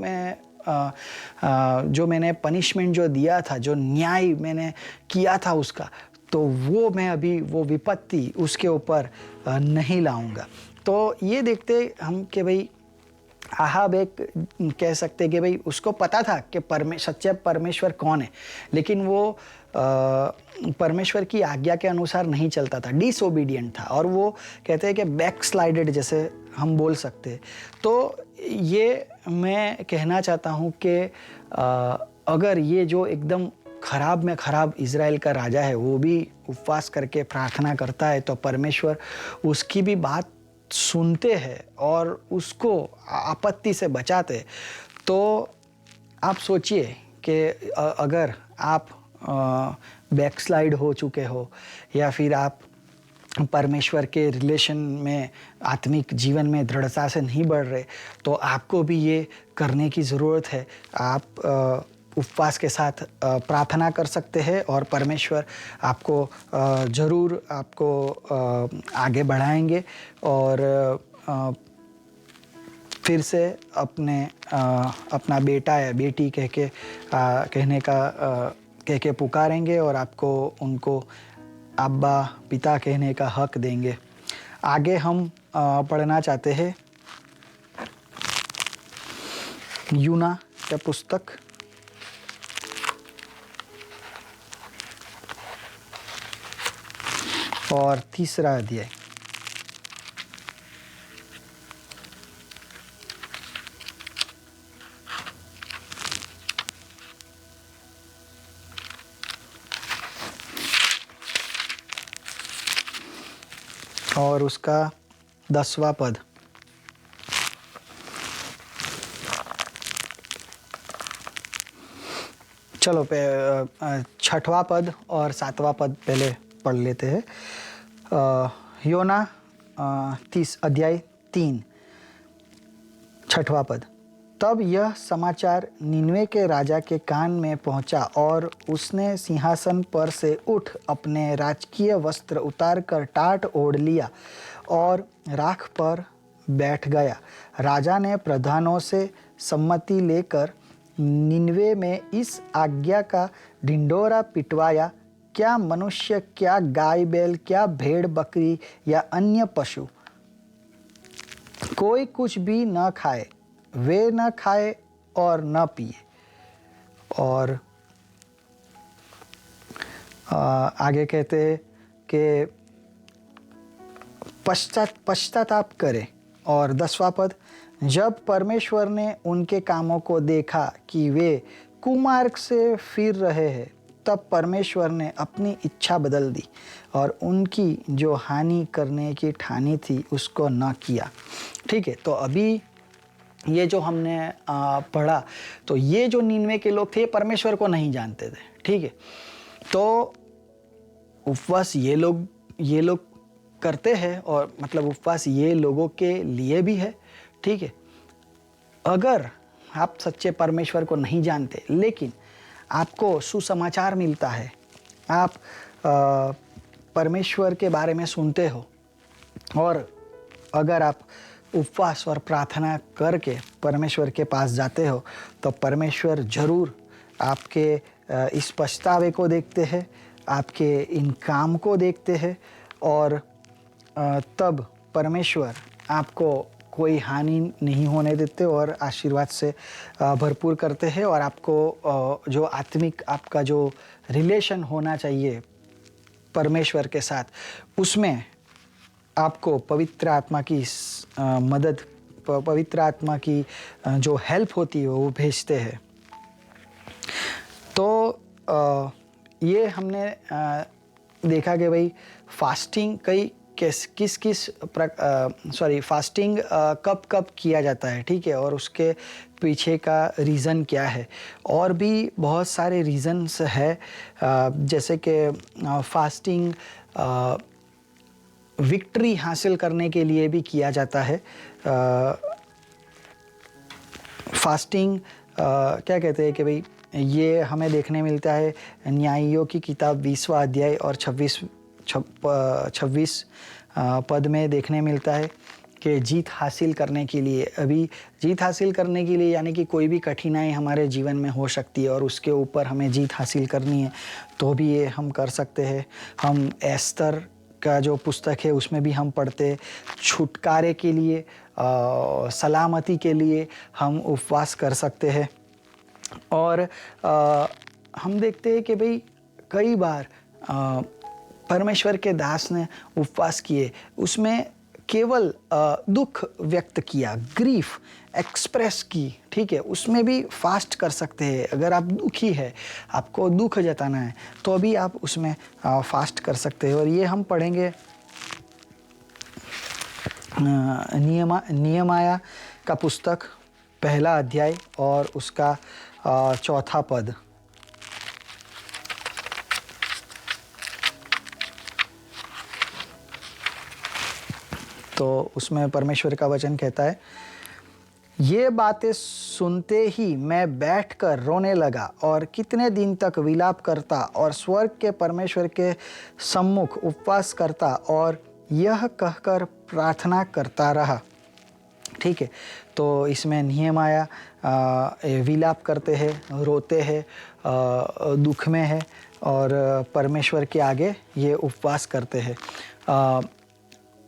A: मैंने पनिशमेंट जो दिया था, जो न्याय मैंने किया था उसका, तो वो मैं अभी वो विपत्ति उसके ऊपर नहीं लाऊंगा। तो ये देखते हम कि भाई आहाब एक कह सकते कि भाई उसको पता था कि सच्चे परमेश्वर कौन है, लेकिन वो परमेश्वर की आज्ञा के अनुसार नहीं चलता था, डिसोबीडियंट था, और वो कहते हैं कि बैकस्लाइडेड जैसे हम बोल सकते हैं। तो ये मैं कहना चाहता हूँ कि अगर ये जो एकदम खराब में खराब इज़राइल का राजा है वो भी उपवास करके प्रार्थना करता है, तो परमेश्वर उसकी भी बात सुनते हैं और उसको आपत्ति से बचाते। तो आप सोचिए कि अगर आप बैकस्लाइड हो चुके हो या फिर आप परमेश्वर के रिलेशन में, आत्मिक जीवन में दृढ़ता से नहीं बढ़ रहे, तो आपको भी ये करने की ज़रूरत है। आप उपवास के साथ प्रार्थना कर सकते हैं और परमेश्वर आपको ज़रूर आपको आगे बढ़ाएंगे और फिर से अपना बेटा या बेटी कह के पुकारेंगे और आपको उनको अब्बा पिता कहने का हक देंगे। आगे हम पढ़ना चाहते हैं यूना का पुस्तक, और 3 अध्याय। और उसका 10वां पद। चलो 6वां पद और 7वां पद पहले पढ़ लेते हैं। योना 30 अध्याय 3 6वां पद। तब यह समाचार निनवे के राजा के कान में पहुंचा और उसने सिंहासन पर से उठ अपने राजकीय वस्त्र उतारकर टाट ओढ़ लिया और राख पर बैठ गया। राजा ने प्रधानों से सम्मति लेकर निनवे में इस आज्ञा का ढिंढोरा पिटवाया, क्या मनुष्य, क्या गाय बैल, क्या भेड़ बकरी या अन्य पशु, कोई कुछ भी न खाए, वे न खाए और न पिए। और आगे कहते हैं कि पश्चाताप करे। और 10वां पद। जब परमेश्वर ने उनके कामों को देखा कि वे कुमार्ग से फिर रहे हैं, तब परमेश्वर ने अपनी इच्छा बदल दी और उनकी जो हानि करने की ठानी थी उसको न किया। ठीक है, तो अभी ये जो हमने पढ़ा, तो ये जो निनवे के लोग थे परमेश्वर को नहीं जानते थे। ठीक है, तो उपवास ये लोग करते हैं, और मतलब उपवास ये लोगों के लिए भी है। ठीक है, अगर आप सच्चे परमेश्वर को नहीं जानते लेकिन आपको सुसमाचार मिलता है, आप परमेश्वर के बारे में सुनते हो, और अगर आप उपवास और प्रार्थना करके परमेश्वर के पास जाते हो, तो परमेश्वर ज़रूर आपके इस पछतावे को देखते हैं, आपके इन काम को देखते हैं, और तब परमेश्वर आपको कोई हानि नहीं होने देते और आशीर्वाद से भरपूर करते हैं। और आपको जो आत्मिक आपका जो रिलेशन होना चाहिए परमेश्वर के साथ, उसमें आपको पवित्र आत्मा की मदद, पवित्र आत्मा की जो हेल्प होती है वो भेजते हैं। तो ये हमने देखा कि भाई फास्टिंग फास्टिंग कब कब किया जाता है। ठीक है, और उसके पीछे का रीज़न क्या है। और भी बहुत सारे रीज़न्स है, जैसे कि फास्टिंग विक्ट्री हासिल करने के लिए भी किया जाता है। फास्टिंग क्या कहते हैं कि भाई ये हमें देखने मिलता है न्यायियों की किताब 20वां अध्याय और 26 पद में देखने मिलता है कि जीत हासिल करने के लिए, अभी जीत हासिल करने के लिए यानी कि कोई भी कठिनाई हमारे जीवन में हो सकती है और उसके ऊपर हमें जीत हासिल करनी है, तो भी ये हम कर सकते हैं। हम एस्तर का जो पुस्तक है उसमें भी हम पढ़ते, छुटकारे के लिए, सलामती के लिए हम उपवास कर सकते हैं। और हम देखते हैं कि भाई कई बार परमेश्वर के दास ने उपवास किए, उसमें केवल दुख व्यक्त किया, ग्रीफ एक्सप्रेस की। ठीक है, उसमें भी फास्ट कर सकते हैं। अगर आप दुखी है, आपको दुख जताना है, तो अभी आप उसमें फास्ट कर सकते हैं। और ये हम पढ़ेंगे नियमाया का पुस्तक 1 अध्याय और उसका 4 पद। तो उसमें परमेश्वर का वचन कहता है, ये बातें सुनते ही मैं बैठकर रोने लगा और कितने दिन तक विलाप करता और स्वर्ग के परमेश्वर के सम्मुख उपवास करता और यह कहकर प्रार्थना करता रहा। ठीक है, तो इसमें नियमाया विलाप करते हैं, रोते हैं, दुख में है और परमेश्वर के आगे ये उपवास करते हैं।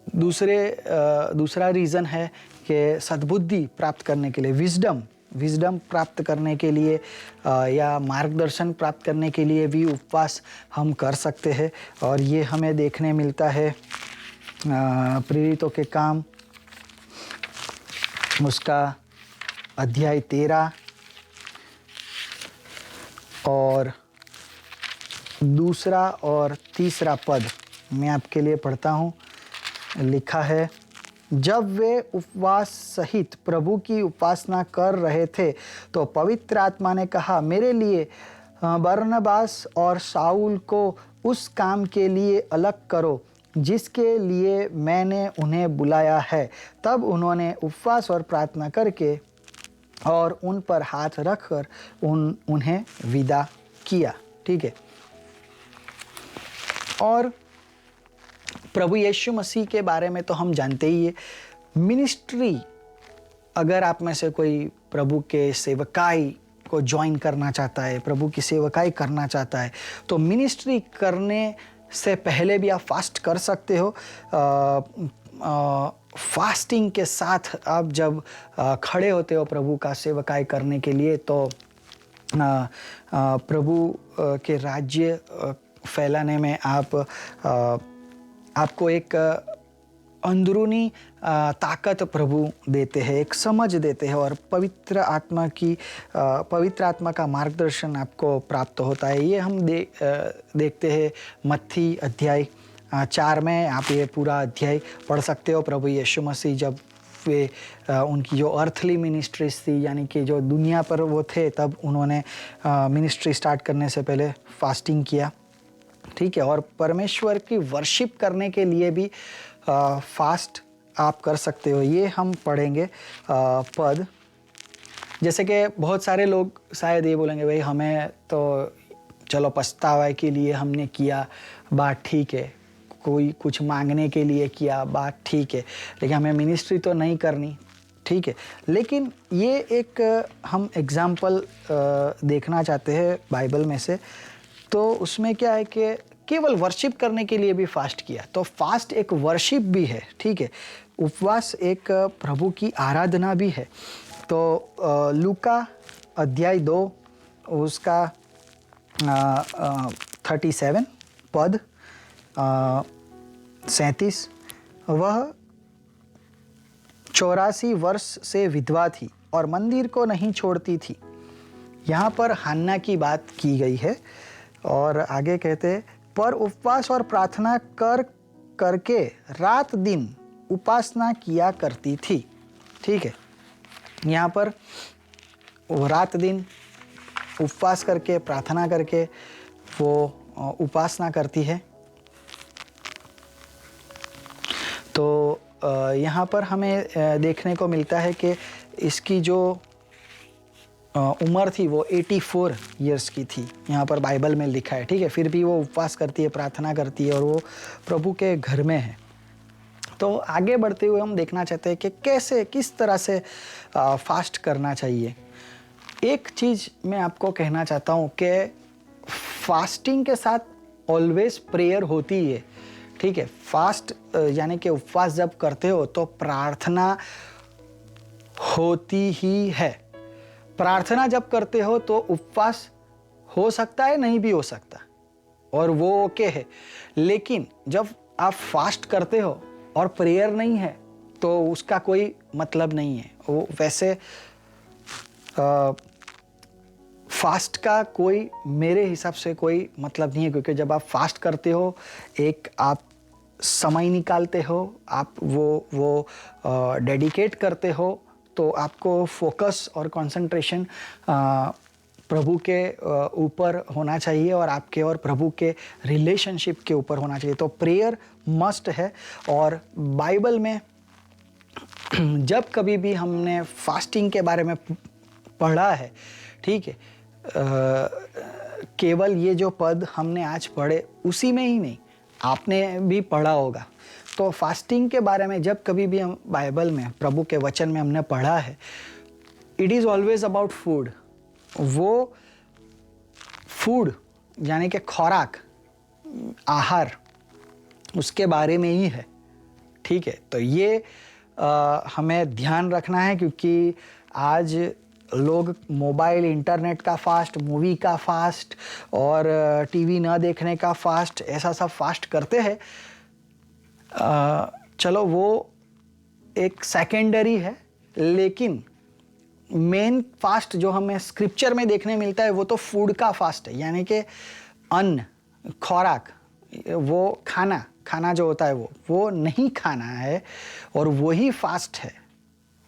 A: दूसरा रीज़न है कि सद्बुद्धि प्राप्त करने के लिए, विजडम प्राप्त करने के लिए या मार्गदर्शन प्राप्त करने के लिए भी उपवास हम कर सकते हैं। और ये हमें देखने मिलता है प्रेरितों के काम उसका अध्याय 13 और 2 और 3 पद मैं आपके लिए पढ़ता हूँ। लिखा है, जब वे उपवास सहित प्रभु की उपासना कर रहे थे तो पवित्र आत्मा ने कहा, मेरे लिए बरनबास और शाऊल को उस काम के लिए अलग करो जिसके लिए मैंने उन्हें बुलाया है। तब उन्होंने उपवास और प्रार्थना करके और उन पर हाथ रखकर उन्हें विदा किया। ठीक है। और प्रभु यीशु मसीह के बारे में तो हम जानते ही है। मिनिस्ट्री, अगर आप में से कोई प्रभु के सेवकाई को ज्वाइन करना चाहता है, प्रभु की सेवकाई करना चाहता है, तो मिनिस्ट्री करने से पहले भी आप फास्ट कर सकते हो। फास्टिंग के साथ आप जब खड़े होते हो प्रभु का सेवकाई करने के लिए, तो प्रभु के राज्य फैलाने में आपको एक अंदरूनी ताकत प्रभु देते हैं, एक समझ देते हैं, और पवित्र आत्मा का मार्गदर्शन आपको प्राप्त होता है। ये हम देखते हैं मत्ती अध्याय 4 में। आप ये पूरा अध्याय पढ़ सकते हो। प्रभु यीशु मसीह जब वे उनकी जो अर्थली मिनिस्ट्रीज थी, यानी कि जो दुनिया पर वो थे, तब उन्होंने मिनिस्ट्री स्टार्ट करने से पहले फास्टिंग किया। ठीक है। और परमेश्वर की वर्शिप करने के लिए भी फास्ट आप कर सकते हो। ये हम पढ़ेंगे पद। जैसे कि बहुत सारे लोग शायद ये बोलेंगे, भाई हमें तो चलो पछतावा के लिए हमने किया, बात ठीक है, कोई कुछ मांगने के लिए किया, बात ठीक है, लेकिन हमें मिनिस्ट्री तो नहीं करनी। ठीक है। लेकिन ये एक हम एग्जाम्पल देखना चाहते हैं बाइबल में से। तो उसमें क्या है कि केवल वर्शिप करने के लिए भी फास्ट किया, तो फास्ट एक वर्शिप भी है। ठीक है। उपवास एक प्रभु की आराधना भी है। तो लूका अध्याय 2 उसका 37 पद 37, वह 84 वर्ष से विधवा थी और मंदिर को नहीं छोड़ती थी। यहाँ पर हन्ना की बात की गई है। और आगे कहते, पर उपवास और प्रार्थना करके रात दिन उपासना किया करती थी। ठीक है। यहाँ पर वो रात दिन उपवास करके, प्रार्थना करके वो उपासना करती है। तो यहाँ पर हमें देखने को मिलता है कि इसकी जो उम्र थी वो 84 इयर्स की थी, यहाँ पर बाइबल में लिखा है। ठीक है। फिर भी वो उपवास करती है, प्रार्थना करती है, और वो प्रभु के घर में है। तो आगे बढ़ते हुए हम देखना चाहते हैं कि किस तरह से फास्ट करना चाहिए। एक चीज़ मैं आपको कहना चाहता हूँ कि फास्टिंग के साथ ऑलवेज प्रेयर होती है। ठीक है। फास्ट यानी कि उपवास जब करते हो तो प्रार्थना होती ही है। प्रार्थना जब करते हो तो उपवास हो सकता है, नहीं भी हो सकता, और वो ओके है। लेकिन जब आप फास्ट करते हो और प्रेयर नहीं है, तो उसका कोई मतलब नहीं है। वो वैसे फास्ट का कोई मेरे हिसाब से कोई मतलब नहीं है, क्योंकि जब आप फास्ट करते हो, एक आप समय निकालते हो, आप वो डेडिकेट करते हो, तो आपको फोकस और कंसंट्रेशन प्रभु के ऊपर होना चाहिए, और आपके और प्रभु के रिलेशनशिप के ऊपर होना चाहिए। तो प्रेयर मस्ट है। और बाइबल में जब कभी भी हमने फास्टिंग के बारे में पढ़ा है, ठीक है, केवल ये जो पद हमने आज पढ़े उसी में ही नहीं, आपने भी पढ़ा होगा। तो फास्टिंग के बारे में जब कभी भी हम बाइबल में, प्रभु के वचन में हमने पढ़ा है, it is always about food. वो फूड यानी कि खुराक, आहार, उसके बारे में ही है। ठीक है। तो ये हमें ध्यान रखना है, क्योंकि आज लोग मोबाइल, इंटरनेट का फास्ट, मूवी का फास्ट और टीवी ना देखने का फास्ट, ऐसा सब फास्ट करते हैं। चलो वो एक सेकेंडरी है, लेकिन मेन फास्ट जो हमें स्क्रिप्चर में देखने मिलता है वो तो फूड का फास्ट है, यानी कि अन्न, खुराक, वो खाना जो होता है वो नहीं खाना है, और वही फास्ट है,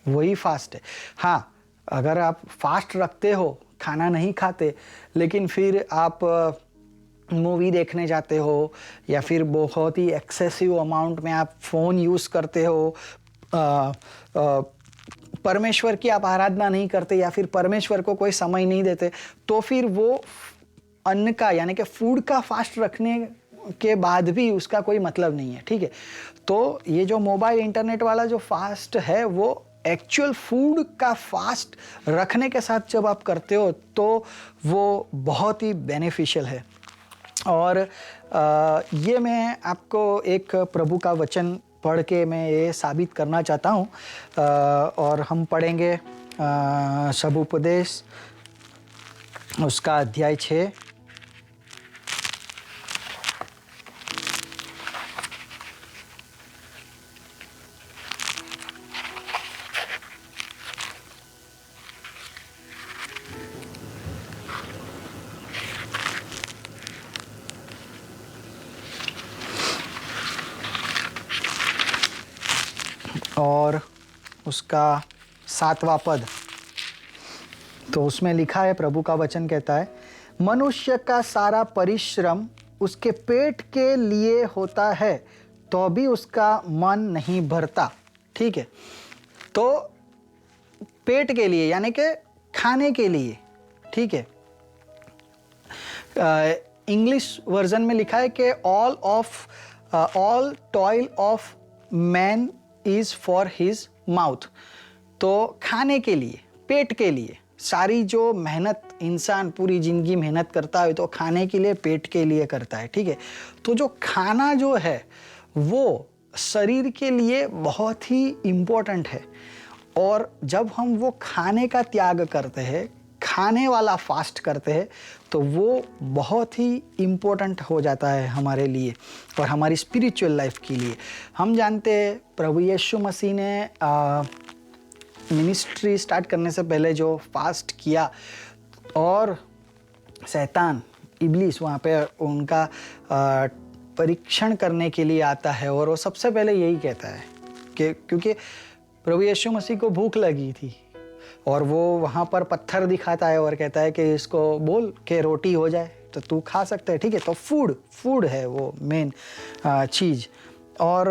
A: वही फास्ट है। हाँ, अगर आप फास्ट रखते हो, खाना नहीं खाते, लेकिन फिर आप मूवी देखने जाते हो या फिर बहुत ही एक्सेसिव अमाउंट में आप फ़ोन यूज़ करते हो, परमेश्वर की आप आराधना नहीं करते या फिर परमेश्वर को कोई समय नहीं देते, तो फिर वो अन्न का यानी कि फूड का फास्ट रखने के बाद भी उसका कोई मतलब नहीं है, ठीक है। तो ये जो मोबाइल इंटरनेट वाला जो फास्ट है वो एक्चुअल फूड का फास्ट रखने के साथ जब आप करते हो तो वो बहुत ही बेनिफिशियल है। और ये मैं आपको एक प्रभु का वचन पढ़ के मैं ये साबित करना चाहता हूँ। और हम पढ़ेंगे सबोपदेश उसका अध्याय 6। और उसका 7वां पद, तो उसमें लिखा है, प्रभु का वचन कहता है, मनुष्य का सारा परिश्रम उसके पेट के लिए होता है तो भी उसका मन नहीं भरता। ठीक है, तो पेट के लिए यानी कि खाने के लिए, ठीक है। इंग्लिश वर्जन में लिखा है कि all toil of man is for his mouth. तो खाने के लिए, पेट के लिए, सारी जो मेहनत इंसान पूरी जिंदगी मेहनत करता है तो खाने के लिए, पेट के लिए करता है, ठीक है। तो जो खाना जो है वो शरीर के लिए बहुत ही इम्पोर्टेंट है। और जब हम वो खाने का त्याग करते हैं, खाने वाला फास्ट करते हैं, तो वो बहुत ही इम्पोर्टेंट हो जाता है हमारे लिए और हमारी स्पिरिचुअल लाइफ के लिए। हम जानते हैं प्रभु यीशु मसीह ने मिनिस्ट्री स्टार्ट करने से पहले जो फास्ट किया, और शैतान इब्लीस वहाँ पे उनका परीक्षण करने के लिए आता है और वो सबसे पहले यही कहता है कि क्योंकि प्रभु यीशु मसीह को भूख लगी थी और वो वहाँ पर पत्थर दिखाता है और कहता है कि इसको बोल के रोटी हो जाए तो तू खा सकता है, ठीक है। तो फूड है वो मेन चीज़। और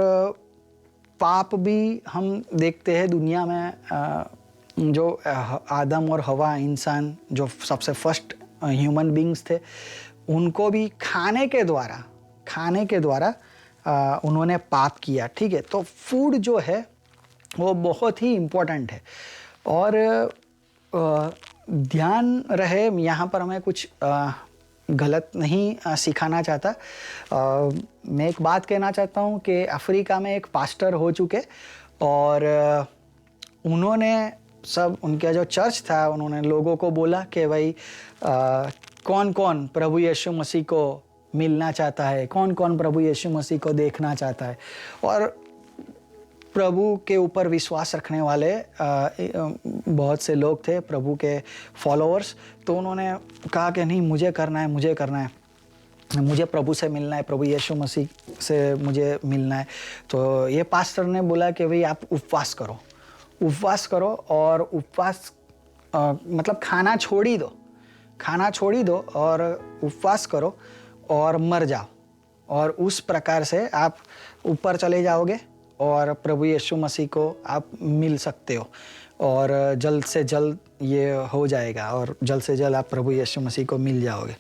A: पाप भी हम देखते हैं दुनिया में, जो आदम और हवा इंसान जो सबसे फर्स्ट ह्यूमन बींग्स थे, उनको भी खाने के द्वारा उन्होंने पाप किया, ठीक है। तो फूड जो है वो बहुत ही इम्पोर्टेंट है। और ध्यान रहे, यहाँ पर मैं कुछ गलत नहीं सिखाना चाहता। मैं एक बात कहना चाहता हूँ कि अफ्रीका में एक पास्टर हो चुके और उन्होंने उनका जो चर्च था, उन्होंने लोगों को बोला कि भाई कौन कौन प्रभु यीशु मसीह को मिलना चाहता है, कौन कौन प्रभु यीशु मसीह को देखना चाहता है। और प्रभु के ऊपर विश्वास रखने वाले बहुत से लोग थे, प्रभु के फॉलोअर्स। तो उन्होंने कहा कि नहीं, मुझे करना है, मुझे प्रभु से मिलना है, प्रभु यीशु मसीह से मुझे मिलना है। तो ये पास्टर ने बोला कि भाई आप उपवास करो और उपवास मतलब खाना छोड़ी दो और उपवास करो और मर जाओ, और उस प्रकार से आप ऊपर चले जाओगे और प्रभु यीशु मसीह को आप मिल सकते हो और जल्द से जल्द ये हो जाएगा और जल्द से जल्द आप प्रभु यीशु मसीह को मिल जाओगे।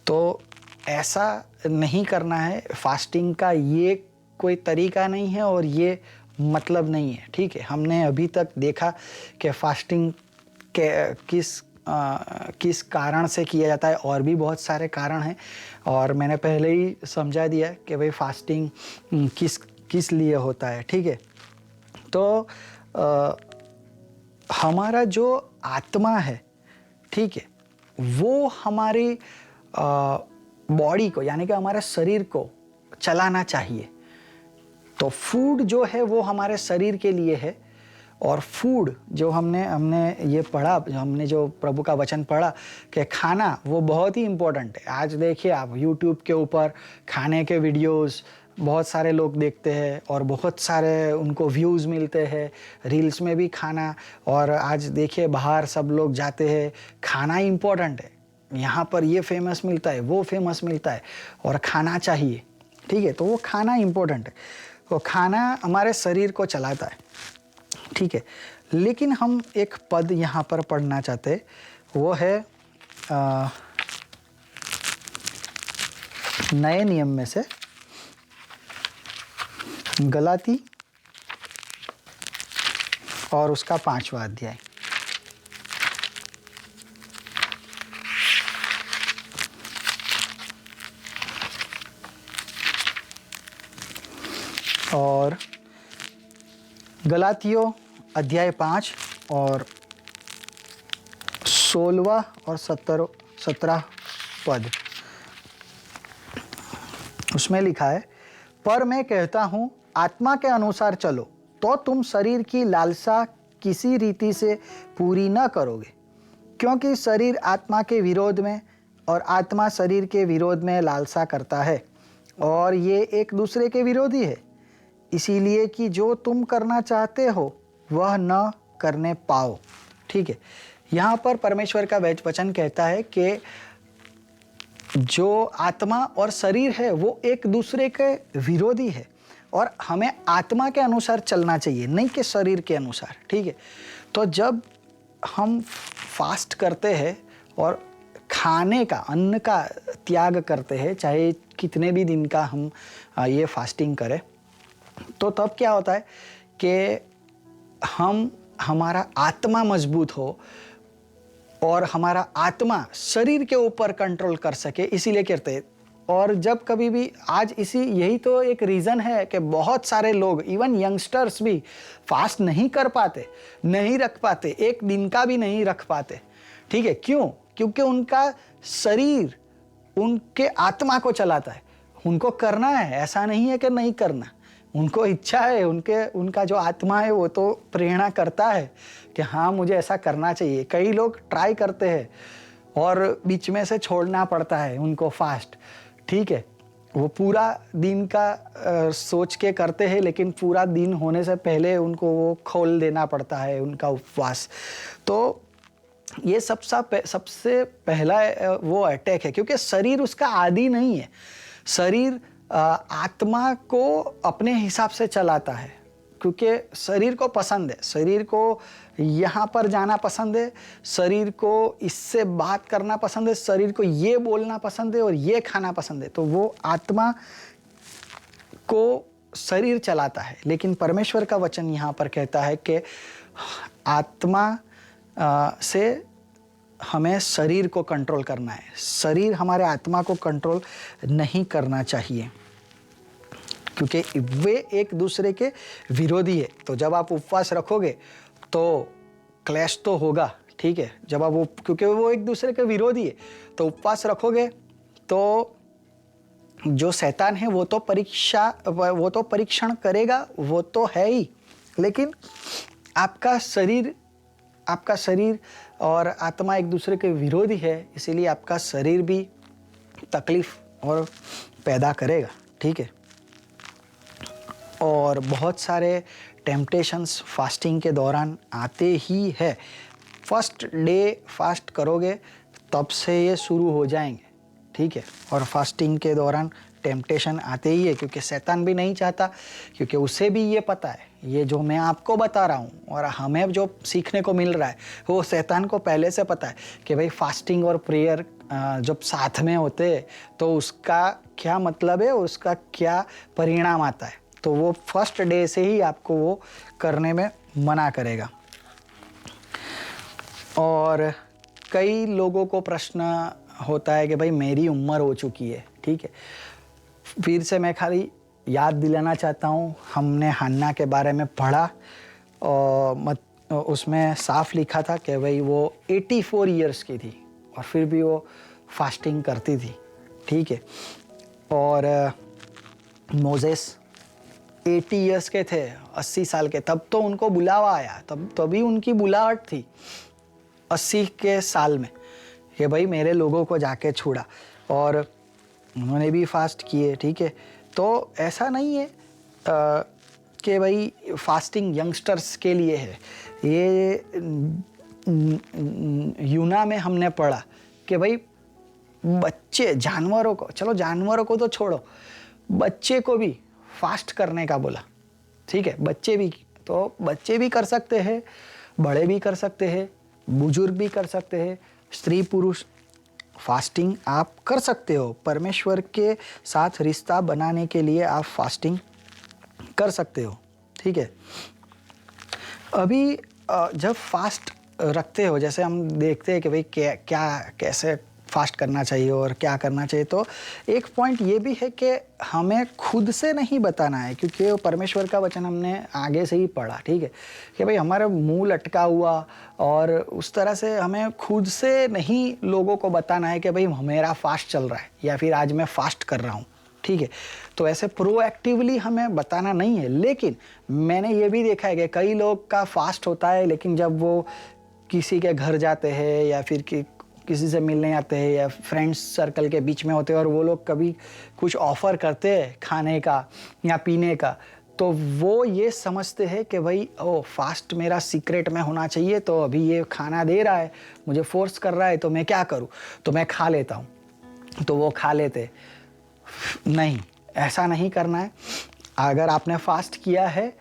A: तो ऐसा नहीं करना है। फास्टिंग का ये कोई तरीका नहीं है और ये मतलब नहीं है, ठीक है। हमने अभी तक देखा कि फास्टिंग के किस कारण से किया जाता है, और भी बहुत सारे कारण हैं और मैंने पहले ही समझा दिया कि भाई फास्टिंग किस लिए होता है, ठीक है। तो हमारा जो आत्मा है, ठीक है, वो हमारी बॉडी को यानी कि हमारे शरीर को चलाना चाहिए। तो फूड जो है वो हमारे शरीर के लिए है, और फूड जो हमने ये पढ़ा, हमने जो प्रभु का वचन पढ़ा कि खाना वो बहुत ही इम्पोर्टेंट है। आज देखिए आप यूट्यूब के ऊपर खाने के वीडियोस बहुत सारे लोग देखते हैं और बहुत सारे उनको व्यूज़ मिलते हैं, रील्स में भी खाना। और आज देखिए बाहर सब लोग जाते हैं, खाना इम्पोर्टेंट है, यहाँ पर ये फेमस मिलता है, वो फेमस मिलता है और खाना चाहिए, ठीक है। तो वो खाना इम्पोर्टेंट है, वो खाना हमारे शरीर को चलाता है, ठीक है। लेकिन हम एक पद यहाँ पर पढ़ना चाहते हैं, वो है नए नियम में से गलाती और उसका 5वां अध्याय। और गलातियों अध्याय 5 और 16 और 17 पद, उसमें लिखा है, पर मैं कहता हूँ आत्मा के अनुसार चलो तो तुम शरीर की लालसा किसी रीति से पूरी न करोगे, क्योंकि शरीर आत्मा के विरोध में और आत्मा शरीर के विरोध में लालसा करता है, और ये एक दूसरे के विरोधी है, इसीलिए कि जो तुम करना चाहते हो वह न करने पाओ, ठीक है। यहाँ पर परमेश्वर का वचन कहता है कि जो आत्मा और शरीर है वो एक दूसरे के विरोधी है, और हमें आत्मा के अनुसार चलना चाहिए, नहीं कि शरीर के अनुसार, ठीक है। तो जब हम फास्ट करते हैं और खाने का, अन्न का त्याग करते हैं, चाहे कितने भी दिन का हम ये फास्टिंग करें, तो तब क्या होता है कि हमारा आत्मा मजबूत हो और हमारा आत्मा शरीर के ऊपर कंट्रोल कर सके, इसीलिए करते हैं। और जब कभी भी आज यही तो एक रीज़न है कि बहुत सारे लोग, इवन यंगस्टर्स भी फास्ट नहीं कर पाते, नहीं रख पाते, एक दिन का भी नहीं रख पाते, ठीक है। क्यों? क्योंकि उनका शरीर उनके आत्मा को चलाता है, उनको करना है, ऐसा नहीं है कि नहीं करना, उनको इच्छा है, उनका जो आत्मा है वो तो प्रेरणा करता है कि हाँ मुझे ऐसा करना चाहिए। कई लोग ट्राई करते हैं और बीच में से छोड़ना पड़ता है उनको फास्ट, ठीक है। वो पूरा दिन का सोच के करते हैं, लेकिन पूरा दिन होने से पहले उनको वो खोल देना पड़ता है उनका उपवास। तो ये सबसे पहला वो अटैक है, क्योंकि शरीर उसका आदी नहीं है। शरीर आत्मा को अपने हिसाब से चलाता है, क्योंकि शरीर को पसंद है, शरीर को यहाँ पर जाना पसंद है, शरीर को इससे बात करना पसंद है, शरीर को ये बोलना पसंद है और ये खाना पसंद है। तो वो आत्मा को शरीर चलाता है। लेकिन परमेश्वर का वचन यहाँ पर कहता है कि आत्मा से हमें शरीर को कंट्रोल करना है, शरीर हमारे आत्मा को कंट्रोल नहीं करना चाहिए, क्योंकि वे एक दूसरे के विरोधी है। तो जब आप उपवास रखोगे तो क्लैश तो होगा, ठीक है। जब आप क्योंकि वो एक दूसरे के विरोधी है, तो उपवास रखोगे तो जो शैतान है वो तो परीक्षण करेगा, वो तो है ही, लेकिन आपका शरीर और आत्मा एक दूसरे के विरोधी है, इसीलिए आपका शरीर भी तकलीफ और पैदा करेगा, ठीक है। और बहुत सारे टेम्पटेशंस फास्टिंग के दौरान आते ही है। फर्स्ट डे फास्ट करोगे तब से ये शुरू हो जाएंगे, ठीक है। और फास्टिंग के दौरान टेम्पटेशन आते ही है, क्योंकि शैतान भी नहीं चाहता, क्योंकि उसे भी ये पता है, ये जो मैं आपको बता रहा हूँ और हमें जो सीखने को मिल रहा है, वो शैतान को पहले से पता है कि भाई फास्टिंग और प्रेयर जब साथ में होते हैं तो उसका क्या मतलब है, उसका क्या परिणाम आता है। तो वो फर्स्ट डे से ही आपको वो करने में मना करेगा। और कई लोगों को प्रश्न होता है कि भाई मेरी उम्र हो चुकी है, ठीक है। फिर से मैं खाली याद दिलाना चाहता हूँ, हमने हन्ना के बारे में पढ़ा और उसमें साफ लिखा था कि भाई वो 84 इयर्स की थी और फिर भी वो फास्टिंग करती थी, ठीक है। और मोजेस 80 इयर्स के थे, 80 साल के, तब तो उनको बुलावा आया, तभी उनकी बुलाहट थी 80 के साल में कि भाई मेरे लोगों को जाके छुड़ा, और उन्होंने भी फास्ट किए, ठीक है। तो ऐसा नहीं है कि भाई फास्टिंग यंगस्टर्स के लिए है। ये यूना में हमने पढ़ा कि भाई बच्चे, जानवरों को, चलो जानवरों को तो छोड़ो, बच्चे को भी फास्ट करने का बोला, ठीक है, बच्चे भी, तो बच्चे भी कर सकते हैं, बड़े भी कर सकते हैं, बुजुर्ग भी कर सकते हैं, स्त्री पुरुष, फास्टिंग आप कर सकते हो। परमेश्वर के साथ रिश्ता बनाने के लिए आप फास्टिंग कर सकते हो, ठीक है। अभी जब फास्ट रखते हो, जैसे हम देखते हैं कि भाई क्या कैसे फास्ट करना चाहिए और क्या करना चाहिए, तो एक पॉइंट ये भी है कि हमें खुद से नहीं बताना है, क्योंकि वो परमेश्वर का वचन हमने आगे से ही पढ़ा, ठीक है, कि भाई हमारा मुंह लटका हुआ और उस तरह से हमें खुद से नहीं लोगों को बताना है कि भाई मेरा फास्ट चल रहा है या फिर आज मैं फास्ट कर रहा हूँ, ठीक है। तो ऐसे प्रोएक्टिवली हमें बताना नहीं है। लेकिन मैंने ये भी देखा है कि कई लोग का फास्ट होता है, लेकिन जब वो किसी के घर जाते हैं या फिर किसी से मिलने आते हैं या फ्रेंड्स सर्कल के बीच में होते हैं और वो लोग कभी कुछ ऑफ़र करते हैं खाने का या पीने का, तो वो ये समझते हैं कि भाई ओ फास्ट मेरा सीक्रेट में होना चाहिए, तो अभी ये खाना दे रहा है, मुझे फोर्स कर रहा है, तो मैं क्या करूँ, तो मैं खा लेता हूँ, तो वो खा लेते। नहीं, ऐसा नहीं करना है। अगर आपने फास्ट किया है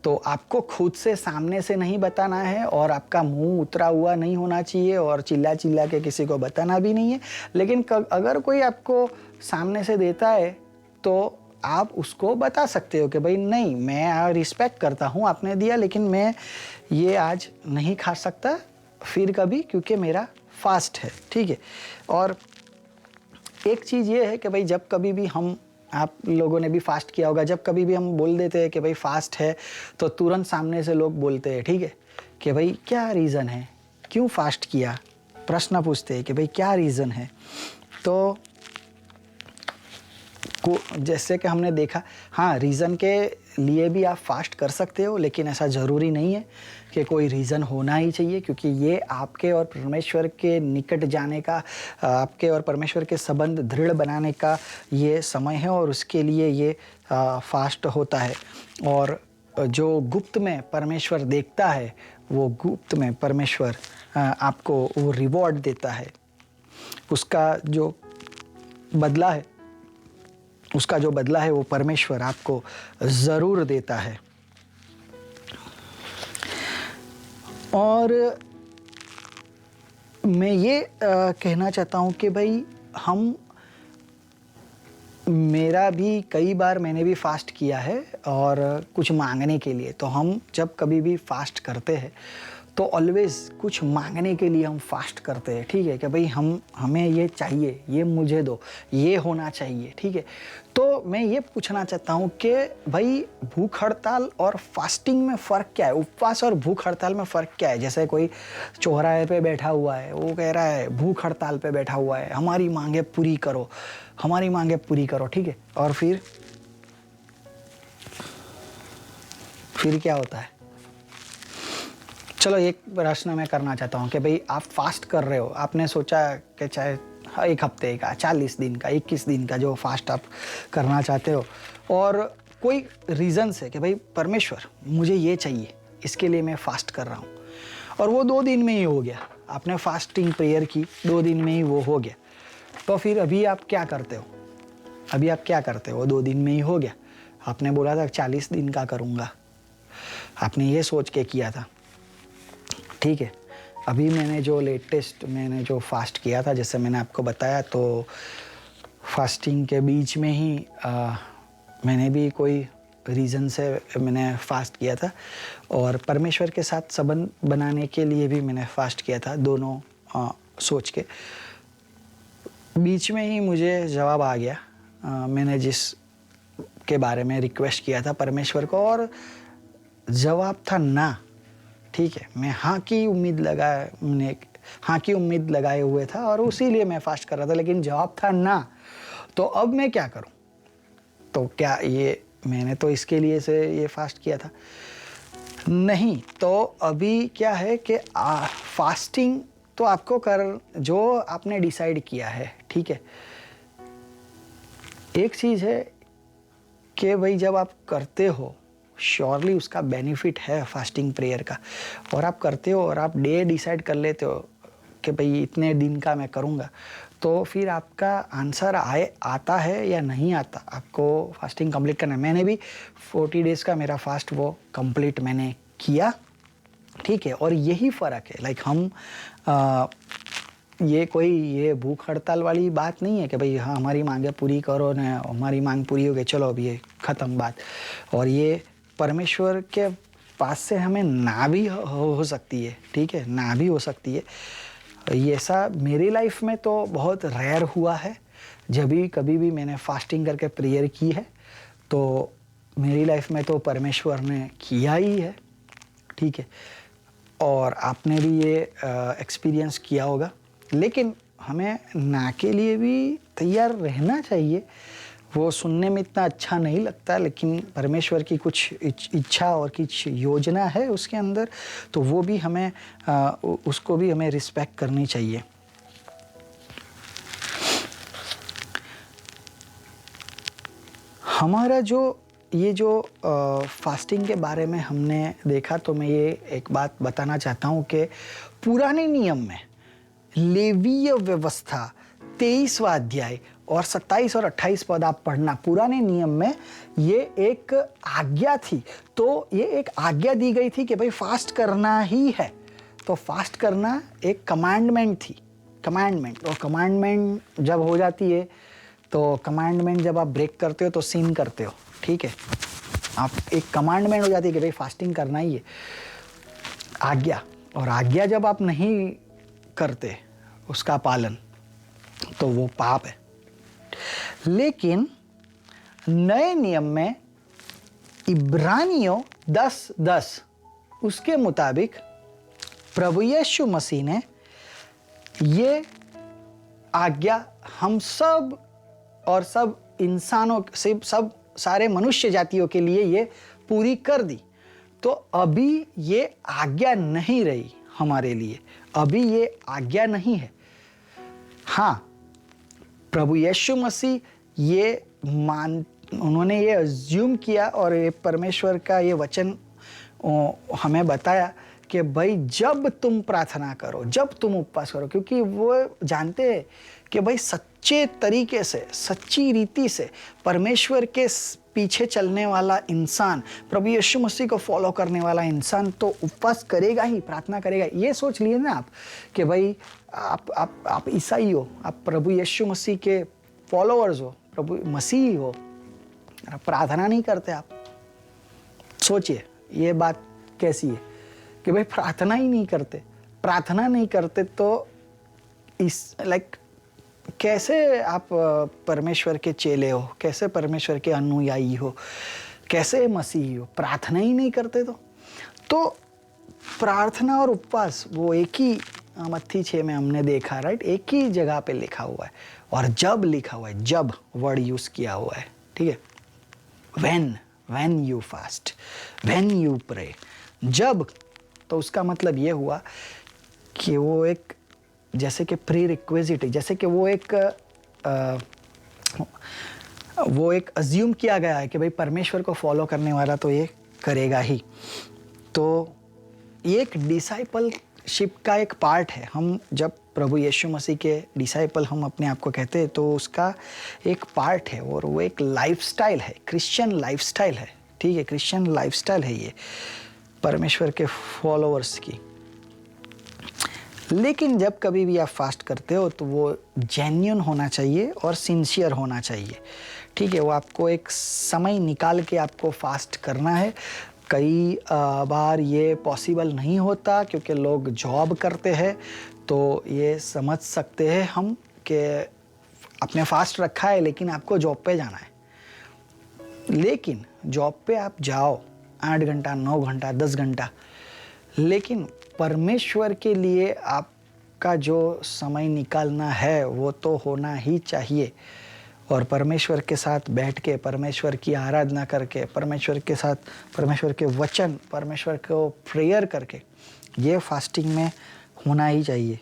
A: तो आपको खुद से सामने से नहीं बताना है और आपका मुंह उतरा हुआ नहीं होना चाहिए और चिल्ला चिल्ला के किसी को बताना भी नहीं है। लेकिन अगर कोई आपको सामने से देता है तो आप उसको बता सकते हो कि भाई नहीं, मैं रिस्पेक्ट करता हूँ, आपने दिया, लेकिन मैं ये आज नहीं खा सकता फिर कभी, क्योंकि मेरा फास्ट है, ठीक है। और एक चीज़ ये है कि भाई जब कभी भी आप लोगों ने भी फास्ट किया होगा, जब कभी भी हम बोल देते हैं कि भाई फास्ट है, तो तुरंत सामने से लोग बोलते हैं, ठीक है, कि भाई क्या रीज़न है, क्यों फास्ट किया, प्रश्न पूछते हैं कि भाई क्या रीज़न है। तो जैसे कि हमने देखा, हाँ, रीज़न के लिए भी आप फास्ट कर सकते हो, लेकिन ऐसा ज़रूरी नहीं है कि कोई रीज़न होना ही चाहिए, क्योंकि ये आपके और परमेश्वर के निकट जाने का, आपके और परमेश्वर के संबंध दृढ़ बनाने का ये समय है और उसके लिए ये फास्ट होता है। और जो गुप्त में परमेश्वर देखता है, वो गुप्त में परमेश्वर आपको वो रिवॉर्ड देता है, उसका जो बदला है, उसका जो बदला है वो परमेश्वर आपको ज़रूर देता है। और मैं ये कहना चाहता हूँ कि भाई मेरा भी कई बार मैंने भी फास्ट किया है और कुछ मांगने के लिए। तो हम जब कभी भी फास्ट करते हैं तो ऑलवेज़ कुछ मांगने के लिए हम फास्ट करते हैं, ठीक है, कि भाई हमें ये चाहिए, ये मुझे दो, ये होना चाहिए, ठीक है। तो मैं ये पूछना चाहता हूँ कि भाई भूख हड़ताल और फास्टिंग में फ़र्क क्या है, उपवास और भूख हड़ताल में फ़र्क क्या है। जैसे कोई चौराहे पे बैठा हुआ है, वो कह रहा है भूख हड़ताल पे बैठा हुआ है, हमारी मांगे पूरी करो, हमारी मांगे पूरी करो, ठीक है। और फिर क्या होता है। चलो एक प्रश्न मैं करना चाहता हूँ कि भाई आप फास्ट कर रहे हो, आपने सोचा कि चाहे एक हफ्ते का, 40 दिन का, 21 दिन का जो फास्ट आप करना चाहते हो, और कोई रीज़न से कि भाई परमेश्वर मुझे ये चाहिए, इसके लिए मैं फास्ट कर रहा हूँ, और वो 2 दिन में ही हो गया, आपने फास्टिंग प्रेयर की, 2 दिन में ही वो हो गया, तो फिर अभी आप क्या करते हो, अभी आप क्या करते हो, 2 दिन में ही हो गया, आपने बोला था 40 दिन का करूँगा, आपने ये सोच के किया था, ठीक है। अभी मैंने जो फास्ट किया था, जैसे मैंने आपको बताया, तो फास्टिंग के बीच में ही मैंने भी कोई रीज़न से मैंने फास्ट किया था और परमेश्वर के साथ संबंध बनाने के लिए भी मैंने फास्ट किया था, दोनों सोच के। बीच में ही मुझे जवाब आ गया, मैंने जिस के बारे में रिक्वेस्ट किया था परमेश्वर को, और जवाब था ना, ठीक है। मैं हाँ की उम्मीद लगाए हुए था और उसी लिए मैं फास्ट कर रहा था, लेकिन जवाब था ना। तो अब मैं क्या करूं, तो क्या ये मैंने तो इसके लिए से ये फास्ट किया था नहीं। तो अभी क्या है कि फास्टिंग तो आपको जो आपने डिसाइड किया है, ठीक है। एक चीज़ है कि भाई जब आप करते हो, श्योरली उसका बेनिफिट है फास्टिंग प्रेयर का, और आप करते हो और आप डे डिसाइड कर लेते हो कि भाई इतने दिन का मैं करूँगा, तो फिर आपका आंसर आता है या नहीं आता, आपको फास्टिंग कंप्लीट करना है। मैंने भी 40 डेज़ का मेरा फास्ट वो कंप्लीट मैंने किया, ठीक है। और यही फ़र्क है, लाइक हम ये भूख हड़ताल वाली बात नहीं है कि भाई हाँ हमारी मांगें पूरी करो ना, हमारी मांग पूरी हो गई चलो अब ये ख़त्म बात। और ये परमेश्वर के पास से हमें ना भी हो सकती है, ठीक है, ना भी हो सकती है। ये ऐसा मेरी लाइफ में तो बहुत रेयर हुआ है। जब भी कभी भी मैंने फास्टिंग करके प्रेयर की है तो मेरी लाइफ में तो परमेश्वर ने किया ही है, ठीक है। और आपने भी ये एक्सपीरियंस किया होगा। लेकिन हमें ना के लिए भी तैयार रहना चाहिए। वो सुनने में इतना अच्छा नहीं लगता, लेकिन परमेश्वर की कुछ इच्छा और कुछ योजना है उसके अंदर, तो वो भी हमें उसको भी हमें रिस्पेक्ट करनी चाहिए। हमारा जो फास्टिंग के बारे में हमने देखा, तो मैं ये एक बात बताना चाहता हूँ कि पुराने नियम में लेवीय व्यवस्था 23वां अध्याय और 27 और 28 पद आप पढ़ना। पुराने नियम में ये एक आज्ञा थी, तो ये एक आज्ञा दी गई थी कि भाई फास्ट करना ही है। तो फास्ट करना एक कमांडमेंट थी, कमांडमेंट। और कमांडमेंट जब हो जाती है, तो कमांडमेंट जब आप ब्रेक करते हो तो सिन करते हो, ठीक है। आप एक कमांडमेंट हो जाती है कि भाई फास्टिंग करना ही है, आज्ञा। और आज्ञा जब आप नहीं करते उसका पालन, तो वो पाप है। लेकिन नए नियम में इब्रानियों 10:10 उसके मुताबिक प्रभु यीशु मसीह ने ये आज्ञा हम सब और सब इंसानों से, सब सारे मनुष्य जातियों के लिए ये पूरी कर दी। तो अभी ये आज्ञा नहीं रही हमारे लिए, अभी ये आज्ञा नहीं है। हाँ, प्रभु यीशु मसीह उन्होंने ये अज्यूम किया और ये परमेश्वर का ये वचन हमें बताया कि भाई जब तुम प्रार्थना करो, जब तुम उपवास करो, क्योंकि वो जानते हैं कि भाई सच्चे तरीके से, सच्ची रीति से परमेश्वर के पीछे चलने वाला इंसान, प्रभु यीशु मसीह को फॉलो करने वाला इंसान तो उपवास करेगा ही, प्रार्थना करेगा। ये सोच लिए ना आप कि भाई आप ईसाई हो, आप प्रभु यीशु मसीह के फॉलोअर्स हो, प्रभु मसीही हो, प्रार्थना नहीं करते आप। सोचिए ये बात कैसी है कि भाई प्रार्थना ही नहीं करते। प्रार्थना नहीं करते तो इस लाइक कैसे आप परमेश्वर के चेले हो, कैसे परमेश्वर के अनुयायी हो, कैसे मसीही हो? प्रार्थना ही नहीं करते तो प्रार्थना और उपवास वो एक ही मत्थी 6 में हमने देखा, राइट, एक ही जगह पे लिखा हुआ है। और जब लिखा हुआ है, जब वर्ड यूज किया हुआ है, ठीक है। when you fast, when you pray, जब, तो उसका मतलब ये हुआ कि वो एक जैसे कि प्री रिक्विजिट, जैसे कि वो एक अज्यूम किया गया है कि भाई परमेश्वर को फॉलो करने वाला तो ये करेगा ही। तो ये एक डिसाइपलशिप का एक पार्ट है। हम जब प्रभु यीशु मसीह के डिसाइपल हम अपने आप को कहते हैं, तो उसका एक पार्ट है और वो एक लाइफस्टाइल है, क्रिश्चियन लाइफस्टाइल है, ठीक है। क्रिश्चियन लाइफस्टाइल है ये परमेश्वर के फॉलोअर्स की। लेकिन जब कभी भी आप फास्ट करते हो तो वो जेन्युइन होना चाहिए और सिंसियर होना चाहिए, ठीक है। वो आपको एक समय निकाल के आपको फास्ट करना है। कई बार ये पॉसिबल नहीं होता क्योंकि लोग जॉब करते हैं, तो ये समझ सकते हैं हम कि आपने फास्ट रखा है लेकिन आपको जॉब पे जाना है। लेकिन जॉब पे आप जाओ 8 घंटा, 9 घंटा, 10 घंटा, लेकिन परमेश्वर के लिए आपका जो समय निकालना है वो तो होना ही चाहिए। और परमेश्वर के साथ बैठ के, परमेश्वर की आराधना करके, परमेश्वर के साथ, परमेश्वर के वचन, परमेश्वर को प्रेयर करके, ये फास्टिंग में होना ही चाहिए,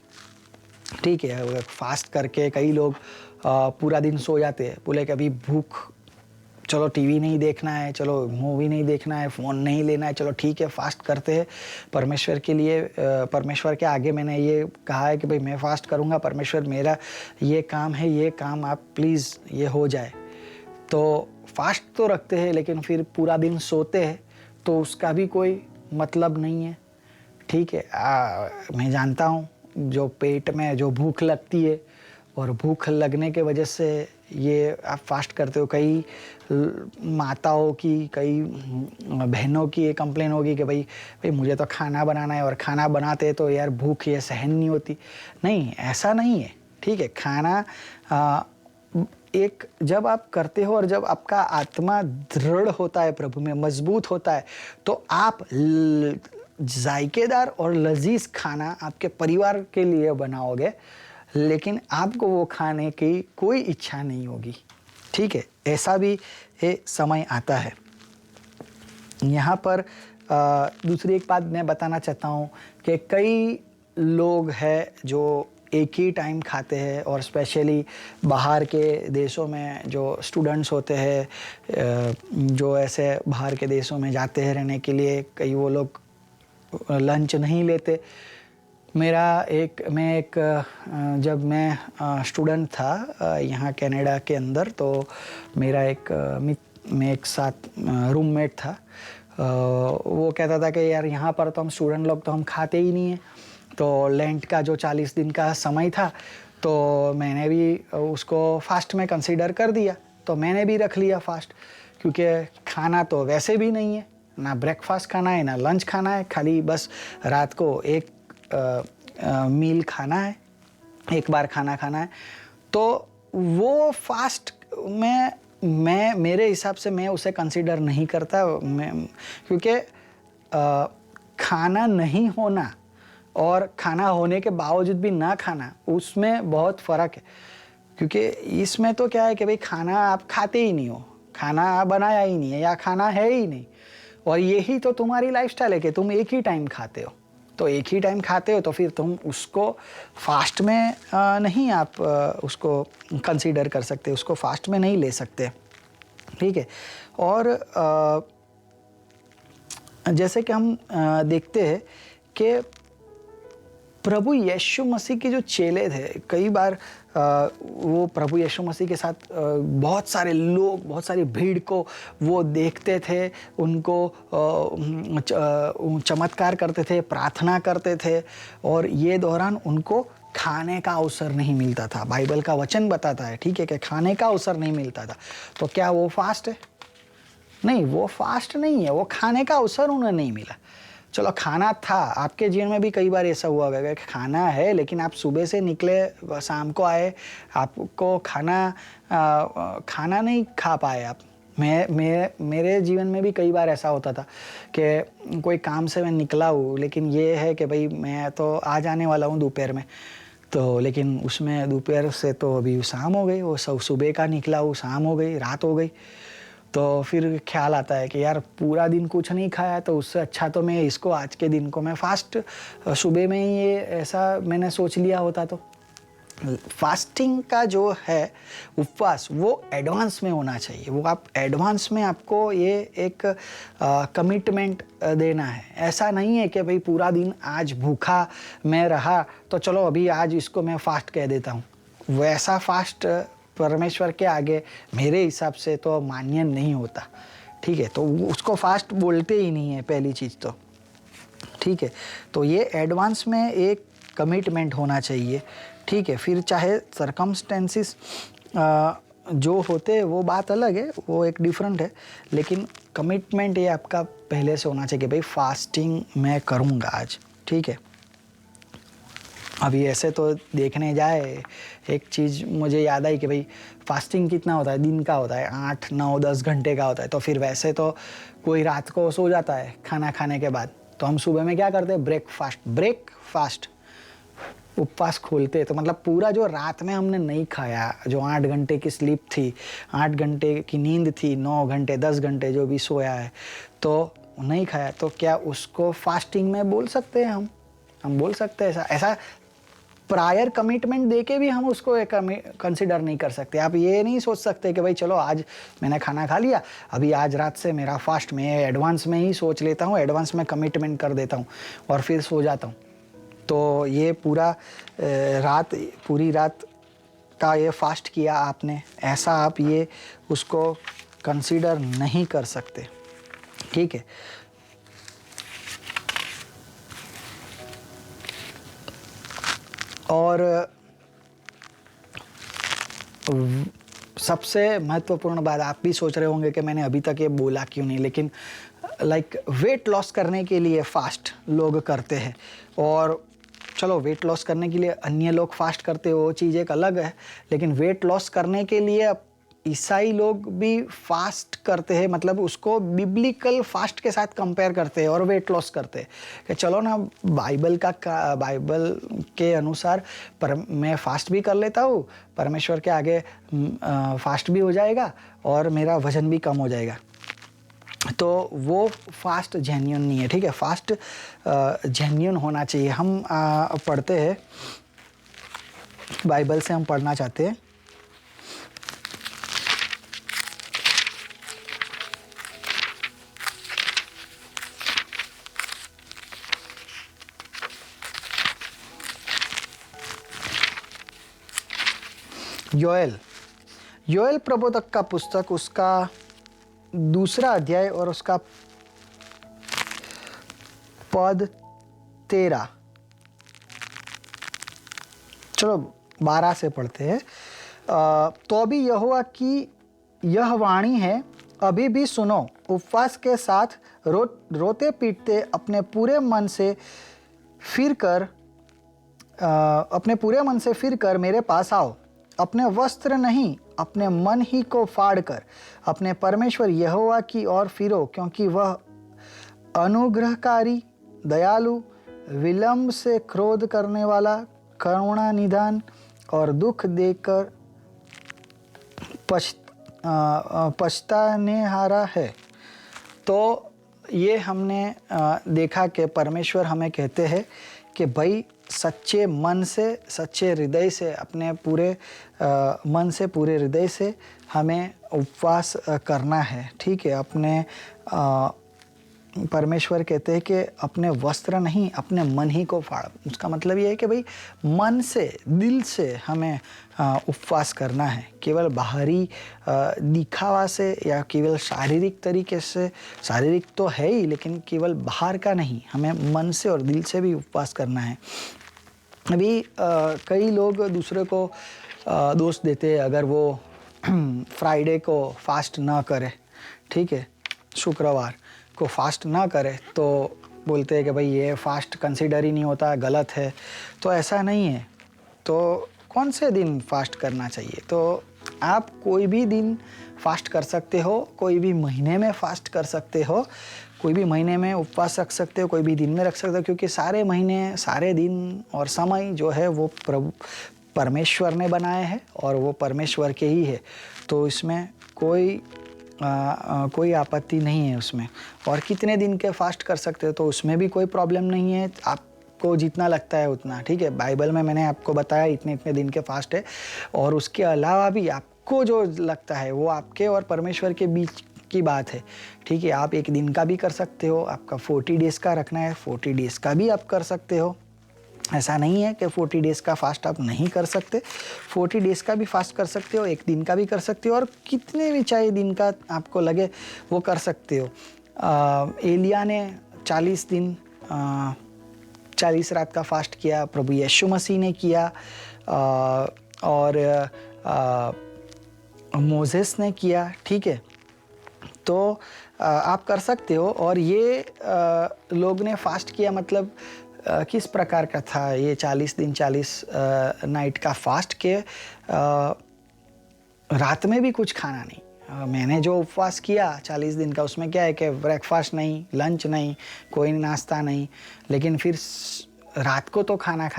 A: ठीक है। फास्ट करके कई लोग पूरा दिन सो जाते हैं, बोले कि अभी भूख चलो टीवी नहीं देखना है, चलो मूवी नहीं देखना है, फ़ोन नहीं लेना है, चलो ठीक है फास्ट करते हैं परमेश्वर के लिए। परमेश्वर के आगे मैंने ये कहा है कि भाई मैं फास्ट करूँगा, परमेश्वर मेरा ये काम है, ये काम आप प्लीज़ ये हो जाए। तो फास्ट तो रखते हैं लेकिन फिर पूरा दिन सोते हैं तो उसका भी कोई मतलब नहीं है। ठीक है, मैं जानता हूँ जो पेट में जो भूख लगती है और भूख लगने के वजह से ये आप फास्ट करते हो, कई माताओं की, कई बहनों की ये कंप्लेन होगी कि भाई मुझे तो खाना बनाना है और खाना बनाते तो यार भूख ये सहन नहीं होती। नहीं, ऐसा नहीं है। ठीक है, खाना एक जब आप करते हो और जब आपका आत्मा दृढ़ होता है, प्रभु में मजबूत होता है, तो आप जायकेदार और लजीज खाना आपके परिवार के लिए बनाओगे, लेकिन आपको वो खाने की कोई इच्छा नहीं होगी। ठीक है, ऐसा भी ये समय आता है। यहाँ पर दूसरी एक बात मैं बताना चाहता हूँ कि कई लोग हैं जो एक ही टाइम खाते हैं, और स्पेशली बाहर के देशों में जो स्टूडेंट्स होते हैं, जो ऐसे बाहर के देशों में जाते हैं रहने के लिए, कई वो लोग लंच नहीं लेते। जब मैं स्टूडेंट था यहाँ कनाडा के अंदर, तो मेरा मैं एक साथ रूममेट था। वो कहता था कि यार यहाँ पर तो हम स्टूडेंट लोग तो हम खाते ही नहीं हैं। तो लेंट का जो 40 दिन का समय था, तो मैंने भी उसको फास्ट में कंसीडर कर दिया, तो मैंने भी रख लिया फास्ट, क्योंकि खाना तो वैसे भी नहीं है, ना ब्रेकफास्ट खाना है ना लंच खाना है, खाली बस रात को एक मील खाना है, एक बार खाना खाना है। तो वो फास्ट मैं मेरे हिसाब से मैं उसे कंसीडर नहीं करता, क्योंकि खाना नहीं होना और खाना होने के बावजूद भी ना खाना, उसमें बहुत फ़र्क है। क्योंकि इसमें तो क्या है कि भाई खाना आप खाते ही नहीं हो, खाना बनाया ही नहीं है या खाना है ही नहीं, और यही तो तुम्हारी लाइफस्टाइल है कि तुम एक ही टाइम खाते हो। तो एक ही टाइम खाते हो तो फिर तुम उसको फास्ट में नहीं आप उसको कंसीडर कर सकते, उसको फास्ट में नहीं ले सकते। ठीक है, और जैसे कि हम देखते हैं कि प्रभु यीशु मसीह के जो चेले थे, कई बार वो प्रभु यीशु मसीह के साथ बहुत सारे लोग, बहुत सारी भीड़ को वो देखते थे, उनको चमत्कार करते थे, प्रार्थना करते थे, और ये दौरान उनको खाने का अवसर नहीं मिलता था। बाइबल का वचन बताता है, ठीक है, कि खाने का अवसर नहीं मिलता था। तो क्या वो फास्ट है? नहीं, वो फास्ट नहीं है, वो खाने का अवसर उन्हें नहीं मिला। चलो, खाना था, आपके जीवन में भी कई बार ऐसा हुआ होगा कि खाना है लेकिन आप सुबह से निकले, शाम को आए, आपको खाना नहीं खा पाए आप। मेरे जीवन में भी कई बार ऐसा होता था कि कोई काम से मैं निकला हूँ, लेकिन ये है कि भाई मैं तो आ जाने वाला हूँ दोपहर में, तो लेकिन उसमें दोपहर से तो अभी शाम हो गई, वो सब सुबह का निकला हूँ, शाम हो गई, रात हो गई। तो फिर ख्याल आता है कि यार पूरा दिन कुछ नहीं खाया, तो उससे अच्छा तो मैं इसको आज के दिन को मैं फास्ट सुबह में ही ये ऐसा मैंने सोच लिया होता। तो फास्टिंग का जो है उपवास, वो एडवांस में होना चाहिए। वो आप एडवांस में आपको ये एक कमिटमेंट देना है। ऐसा नहीं है कि भाई पूरा दिन आज भूखा मैं रहा तो चलो अभी आज इसको मैं फास्ट कह देता हूँ। वैसा फास्ट परमेश्वर के आगे मेरे हिसाब से तो मान्य नहीं होता। ठीक है, तो उसको फास्ट बोलते ही नहीं है पहली चीज़ तो। ठीक है, तो ये एडवांस में एक कमिटमेंट होना चाहिए। ठीक है, फिर चाहे सरकमस्टेंसेस जो होते हैं वो बात अलग है, वो एक डिफरेंट है, लेकिन कमिटमेंट ये आपका पहले से होना चाहिए कि भाई फास्टिंग मैं करूँगा आज। ठीक है, अभी ऐसे तो देखने जाए, एक चीज़ मुझे याद आई कि भाई फास्टिंग कितना होता है, दिन का होता है 8, 9, 10 घंटे का होता है। तो फिर वैसे तो कोई रात को सो जाता है खाना खाने के बाद, तो हम सुबह में क्या करते हैं, ब्रेकफास्ट उपवास खोलते। तो मतलब पूरा जो रात में हमने नहीं खाया, जो 8 घंटे की स्लीप थी, 8 घंटे की नींद थी, 9 घंटे 10 घंटे जो भी सोया है, तो नहीं खाया, तो क्या उसको फास्टिंग में बोल सकते हैं हम बोल सकते हैं ऐसा प्रायर कमिटमेंट देके भी हम उसको कंसिडर नहीं कर सकते। आप ये नहीं सोच सकते कि भाई चलो आज मैंने खाना खा लिया, अभी आज रात से मेरा फास्ट, मैं एडवांस में ही सोच लेता हूँ, एडवांस में कमिटमेंट कर देता हूँ और फिर सो जाता हूँ। तो ये पूरी रात का ये फास्ट किया आपने, ऐसा आप ये उसको कंसीडर नहीं कर सकते, ठीक है। और सबसे महत्वपूर्ण बात, आप भी सोच रहे होंगे कि मैंने अभी तक ये बोला क्यों नहीं, लेकिन लाइक वेट लॉस करने के लिए फास्ट लोग करते हैं। और चलो वेट लॉस करने के लिए अन्य लोग फास्ट करते हैं, वो चीज़ एक अलग है, लेकिन वेट लॉस करने के लिए ईसाई लोग भी फास्ट करते हैं, मतलब उसको बिब्लिकल फास्ट के साथ कंपेयर करते हैं और वेट लॉस करते हैं कि चलो ना बाइबल के अनुसार मैं फास्ट भी कर लेता हूँ, परमेश्वर के आगे फास्ट भी हो जाएगा और मेरा वजन भी कम हो जाएगा। तो वो फास्ट जेन्युइन नहीं है, ठीक है। फास्ट जेन्युइन होना चाहिए। हम पढ़ते हैं बाइबल से, हम पढ़ना चाहते हैं योएल प्रबोधक का पुस्तक, उसका 2 अध्याय और उसका पद 13, चलो 12 से पढ़ते हैं। तो भी यहोवा की यह वाणी है, अभी भी सुनो, उपवास के साथ रोते पीटते अपने पूरे मन से फिर कर मेरे पास आओ। अपने वस्त्र नहीं, अपने मन ही को फाड़ कर अपने परमेश्वर यहोवा की ओर फिरो, क्योंकि वह अनुग्रहकारी, दयालु, विलंब से क्रोध करने वाला, करुणा निधान और दुख देकर पछताने हारा है। तो ये हमने देखा कि परमेश्वर हमें कहते हैं कि भाई सच्चे मन से, सच्चे हृदय से, अपने पूरे मन से, पूरे हृदय से हमें उपवास करना है, ठीक है। अपने परमेश्वर कहते हैं कि अपने वस्त्र नहीं, अपने मन ही को फाड़। उसका मतलब ये है कि भाई मन से, दिल से हमें उपवास करना है। केवल बाहरी दिखावा से या केवल शारीरिक तरीके से, शारीरिक तो है ही, लेकिन केवल बाहर का नहीं, हमें मन से और दिल से भी उपवास करना है। अभी कई लोग दूसरे को दोष देते हैं अगर वो फ्राइडे को फास्ट ना करे, ठीक है, शुक्रवार को फास्ट ना करे, तो बोलते हैं कि भाई ये फास्ट कंसीडर ही नहीं होता, गलत है। तो ऐसा नहीं है। तो कौन से दिन फास्ट करना चाहिए? तो आप कोई भी दिन फास्ट कर सकते हो, कोई भी महीने में फास्ट कर सकते हो, कोई भी महीने में उपवास रख सकते हो, कोई भी दिन में रख सकते हो, क्योंकि सारे महीने, सारे दिन और समय जो है वो परमेश्वर ने बनाए हैं और वो परमेश्वर के ही है। तो इसमें कोई आपत्ति नहीं है उसमें। और कितने दिन के फास्ट कर सकते हो तो उसमें भी कोई प्रॉब्लम नहीं है, आपको जितना लगता है उतना, ठीक है। बाइबल में मैंने आपको बताया इतने इतने दिन के फास्ट है, और उसके अलावा भी आपको जो लगता है वो आपके और परमेश्वर के बीच की बात है, ठीक है। आप एक दिन का भी कर सकते हो, आपका 40 डेज़ का रखना है 40 डेज़ का भी आप कर सकते हो। ऐसा नहीं है कि 40 डेज़ का फास्ट आप नहीं कर सकते, 40 डेज़ का भी फास्ट कर सकते हो, एक दिन का भी कर सकते हो, और कितने भी चाहे दिन का आपको लगे वो कर सकते हो। एलिया ने 40 दिन 40 रात का फास्ट किया, प्रभु यीशु मसीह ने किया, और मोसेस ने किया, ठीक है। तो आप कर सकते हो। और ये लोग ने फास्ट किया मतलब किस प्रकार का था ये 40 दिन 40 नाइट का फास्ट के रात में भी कुछ खाना नहीं। मैंने जो उपवास किया 40 दिन का, उसमें क्या है कि ब्रेकफास्ट नहीं, लंच नहीं, कोई नाश्ता नहीं, लेकिन फिर रात को तो खाना है,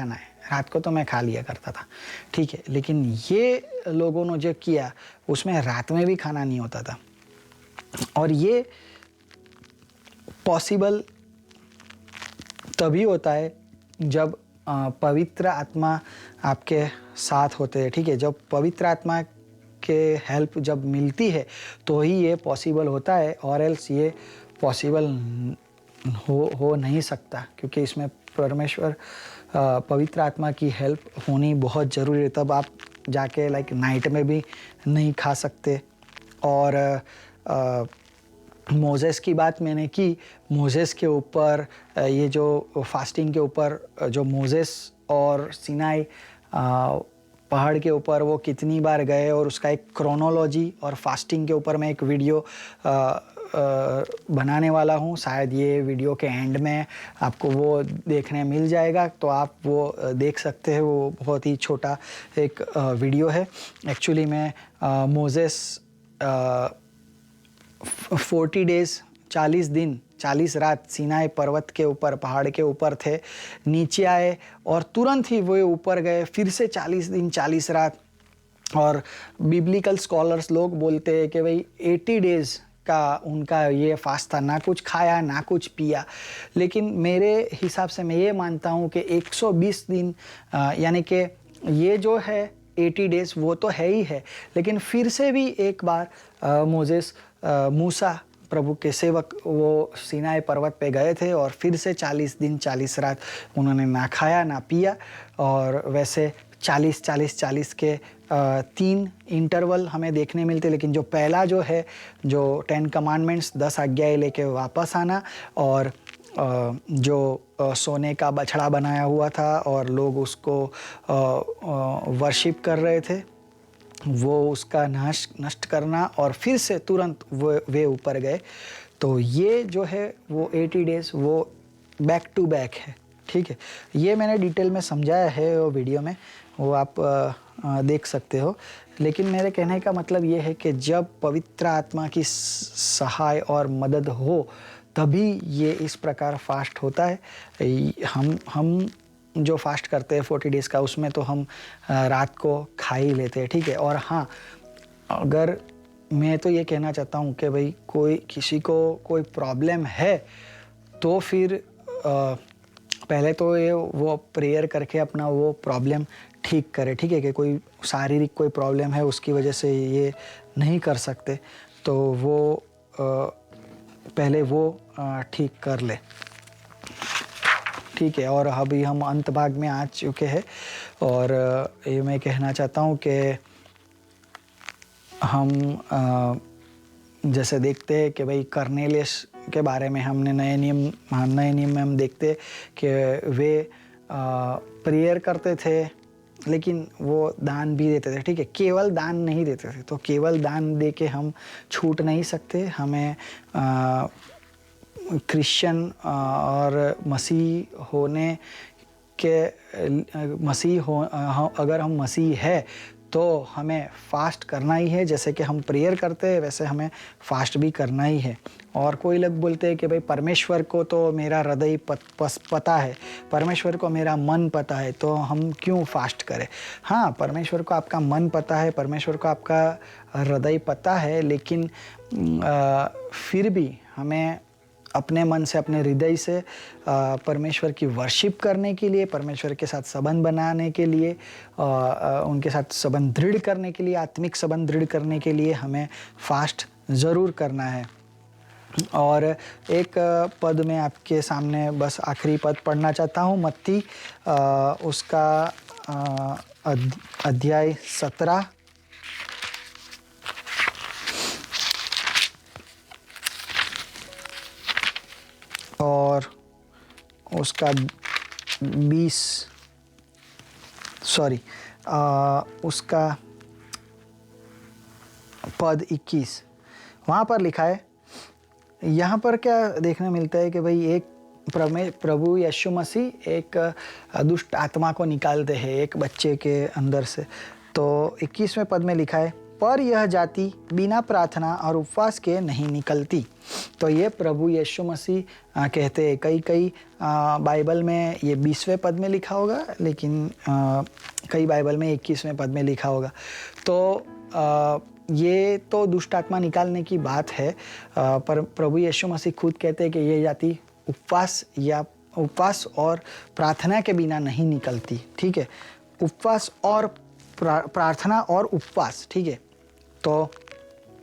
A: रात को तो मैं खा लिया करता था, ठीक है। लेकिन ये लोगों ने जो किया उसमें रात में भी खाना नहीं होता था। और ये पॉसिबल तभी होता है जब पवित्र आत्मा आपके साथ होते हैं, ठीक है। जब पवित्र आत्मा के हेल्प जब मिलती है तो ही ये पॉसिबल होता है, और एल्स ये पॉसिबल हो नहीं सकता, क्योंकि इसमें परमेश्वर पवित्र आत्मा की हेल्प होनी बहुत ज़रूरी है। तब आप जाके लाइक नाइट में भी नहीं खा सकते। और मोजेस की बात मैंने की, मोजेस के ऊपर ये जो फास्टिंग के ऊपर जो मोजेस और सिनाई पहाड़ के ऊपर वो कितनी बार गए, और उसका एक क्रोनोलॉजी और फास्टिंग के ऊपर मैं एक वीडियो बनाने वाला हूँ। शायद ये वीडियो के एंड में आपको वो देखने मिल जाएगा, तो आप वो देख सकते हैं। वो बहुत ही छोटा एक वीडियो है। एक्चुअली मैं मोजेस 40 डेज़ 40 दिन 40 रात सीनाई पर्वत के ऊपर, पहाड़ के ऊपर थे, नीचे आए और तुरंत ही वो ऊपर गए, फिर से 40 दिन 40 रात। और बिब्लिकल स्कॉलर्स लोग बोलते हैं कि भाई 80 डेज़ का उनका ये फास्ट था, ना कुछ खाया ना कुछ पिया। लेकिन मेरे हिसाब से मैं ये मानता हूँ कि 120 दिन यानी कि ये जो है 80 डेज़ वो तो है ही है, लेकिन फिर से भी एक बार मोजेस मूसा प्रभु के सेवक वो सीनाई पर्वत पे गए थे, और फिर से 40 दिन 40 रात उन्होंने ना खाया ना पिया। और वैसे 40-40-40 के 3 इंटरवल हमें देखने मिलते, लेकिन जो पहला जो है, जो 10 कमांडमेंट्स 10 आज्ञाएं लेके वापस आना, और जो सोने का बछड़ा बनाया हुआ था और लोग उसको वर्शिप कर रहे थे, वो उसका नष्ट करना, और फिर से तुरंत वे ऊपर गए। तो ये जो है वो 80 डेज़ वो बैक टू बैक है, ठीक है। ये मैंने डिटेल में समझाया है वो वीडियो में, वो आप देख सकते हो। लेकिन मेरे कहने का मतलब ये है कि जब पवित्र आत्मा की सहाय और मदद हो तभी ये इस प्रकार फास्ट होता है। हम जो फास्ट करते हैं 40 डेज़ का, उसमें तो हम रात को खा ही लेते हैं, ठीक है। और हाँ, अगर मैं तो ये कहना चाहता हूँ कि भाई किसी को कोई प्रॉब्लम है तो फिर पहले तो वो प्रेयर करके अपना वो प्रॉब्लम ठीक करे, ठीक है। कि कोई शारीरिक कोई प्रॉब्लम है उसकी वजह से ये नहीं कर सकते, तो वो पहले वो ठीक कर ले, ठीक है। और अभी हम अंत भाग में आ चुके हैं, और ये मैं कहना चाहता हूँ कि हम जैसे देखते हैं कि भाई कर्नेलियस के बारे में हमने नए नियम में हम देखते कि वे प्रेयर करते थे, लेकिन वो दान भी देते थे, ठीक है। केवल दान नहीं देते थे, तो केवल दान दे के हम छूट नहीं सकते। हमें क्रिश्चियन और मसीह होने के अगर हम मसीह है तो हमें फास्ट करना ही है। जैसे कि हम प्रेयर करते हैं वैसे हमें फास्ट भी करना ही है। और कोई लोग बोलते हैं कि भाई परमेश्वर को तो मेरा हृदय पता है, परमेश्वर को मेरा मन पता है, तो हम क्यों फास्ट करें। हाँ, परमेश्वर को आपका मन पता है, परमेश्वर को आपका हृदय पता है, लेकिन फिर भी हमें अपने मन से, अपने हृदय से परमेश्वर की वर्शिप करने के लिए, परमेश्वर के साथ संबंध बनाने के लिए, उनके साथ संबंध दृढ़ करने के लिए, आत्मिक संबंध दृढ़ करने के लिए हमें फास्ट ज़रूर करना है। और एक पद में आपके सामने बस आखिरी पद पढ़ना चाहता हूँ, मत्ती उसका अध्याय 17 और उसका उसका पद 21, वहाँ पर लिखा है। यहाँ पर क्या देखने मिलता है कि भाई एक प्रभु यीशु मसीह एक दुष्ट आत्मा को निकालते हैं एक बच्चे के अंदर से। तो 21वें पद में लिखा है, पर यह जाति बिना प्रार्थना और उपवास के नहीं निकलती। तो ये प्रभु यीशु मसीह कहते हैं। कई बाइबल में ये 20वें पद में लिखा होगा, लेकिन कई बाइबल में 21वें पद में लिखा होगा। तो ये तो दुष्ट आत्मा निकालने की बात है, पर प्रभु यीशु मसीह खुद कहते हैं कि ये जाति उपवास या उपवास और प्रार्थना के बिना नहीं निकलती, ठीक है। उपवास और प्रार्थना और उपवास, ठीक है। तो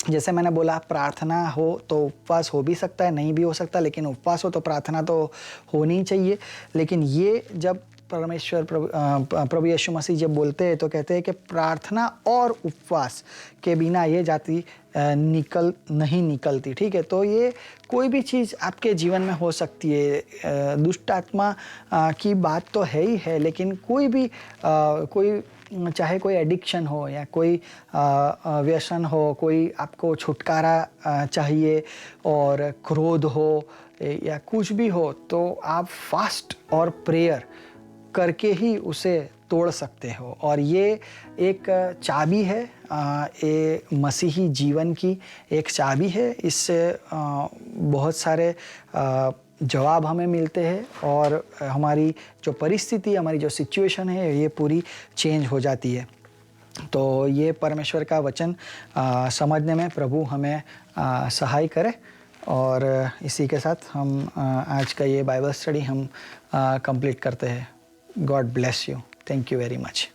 A: जैसे मैंने बोला, प्रार्थना हो तो उपवास हो भी सकता है, नहीं भी हो सकता, लेकिन उपवास हो तो प्रार्थना तो होनी चाहिए। लेकिन ये जब परमेश्वर प्रभु यीशु मसीह जब बोलते हैं तो कहते हैं कि प्रार्थना और उपवास के बिना ये जाति नहीं निकलती, ठीक है। तो ये कोई भी चीज़ आपके जीवन में हो सकती है। दुष्ट आत्मा की बात तो है ही है, लेकिन कोई भी कोई चाहे कोई एडिक्शन हो या कोई व्यसन हो, कोई आपको छुटकारा चाहिए और क्रोध हो या कुछ भी हो, तो आप फास्ट और प्रेयर करके ही उसे तोड़ सकते हो। और ये एक चाबी है, ये मसीही जीवन की एक चाबी है। इससे बहुत सारे जवाब हमें मिलते हैं और हमारी जो परिस्थिति, हमारी जो सिचुएशन है, ये पूरी चेंज हो जाती है। तो ये परमेश्वर का वचन समझने में प्रभु हमें सहाय करे। और इसी के साथ हम आज का ये बाइबल स्टडी हम कंप्लीट करते हैं। God bless you. Thank you very much.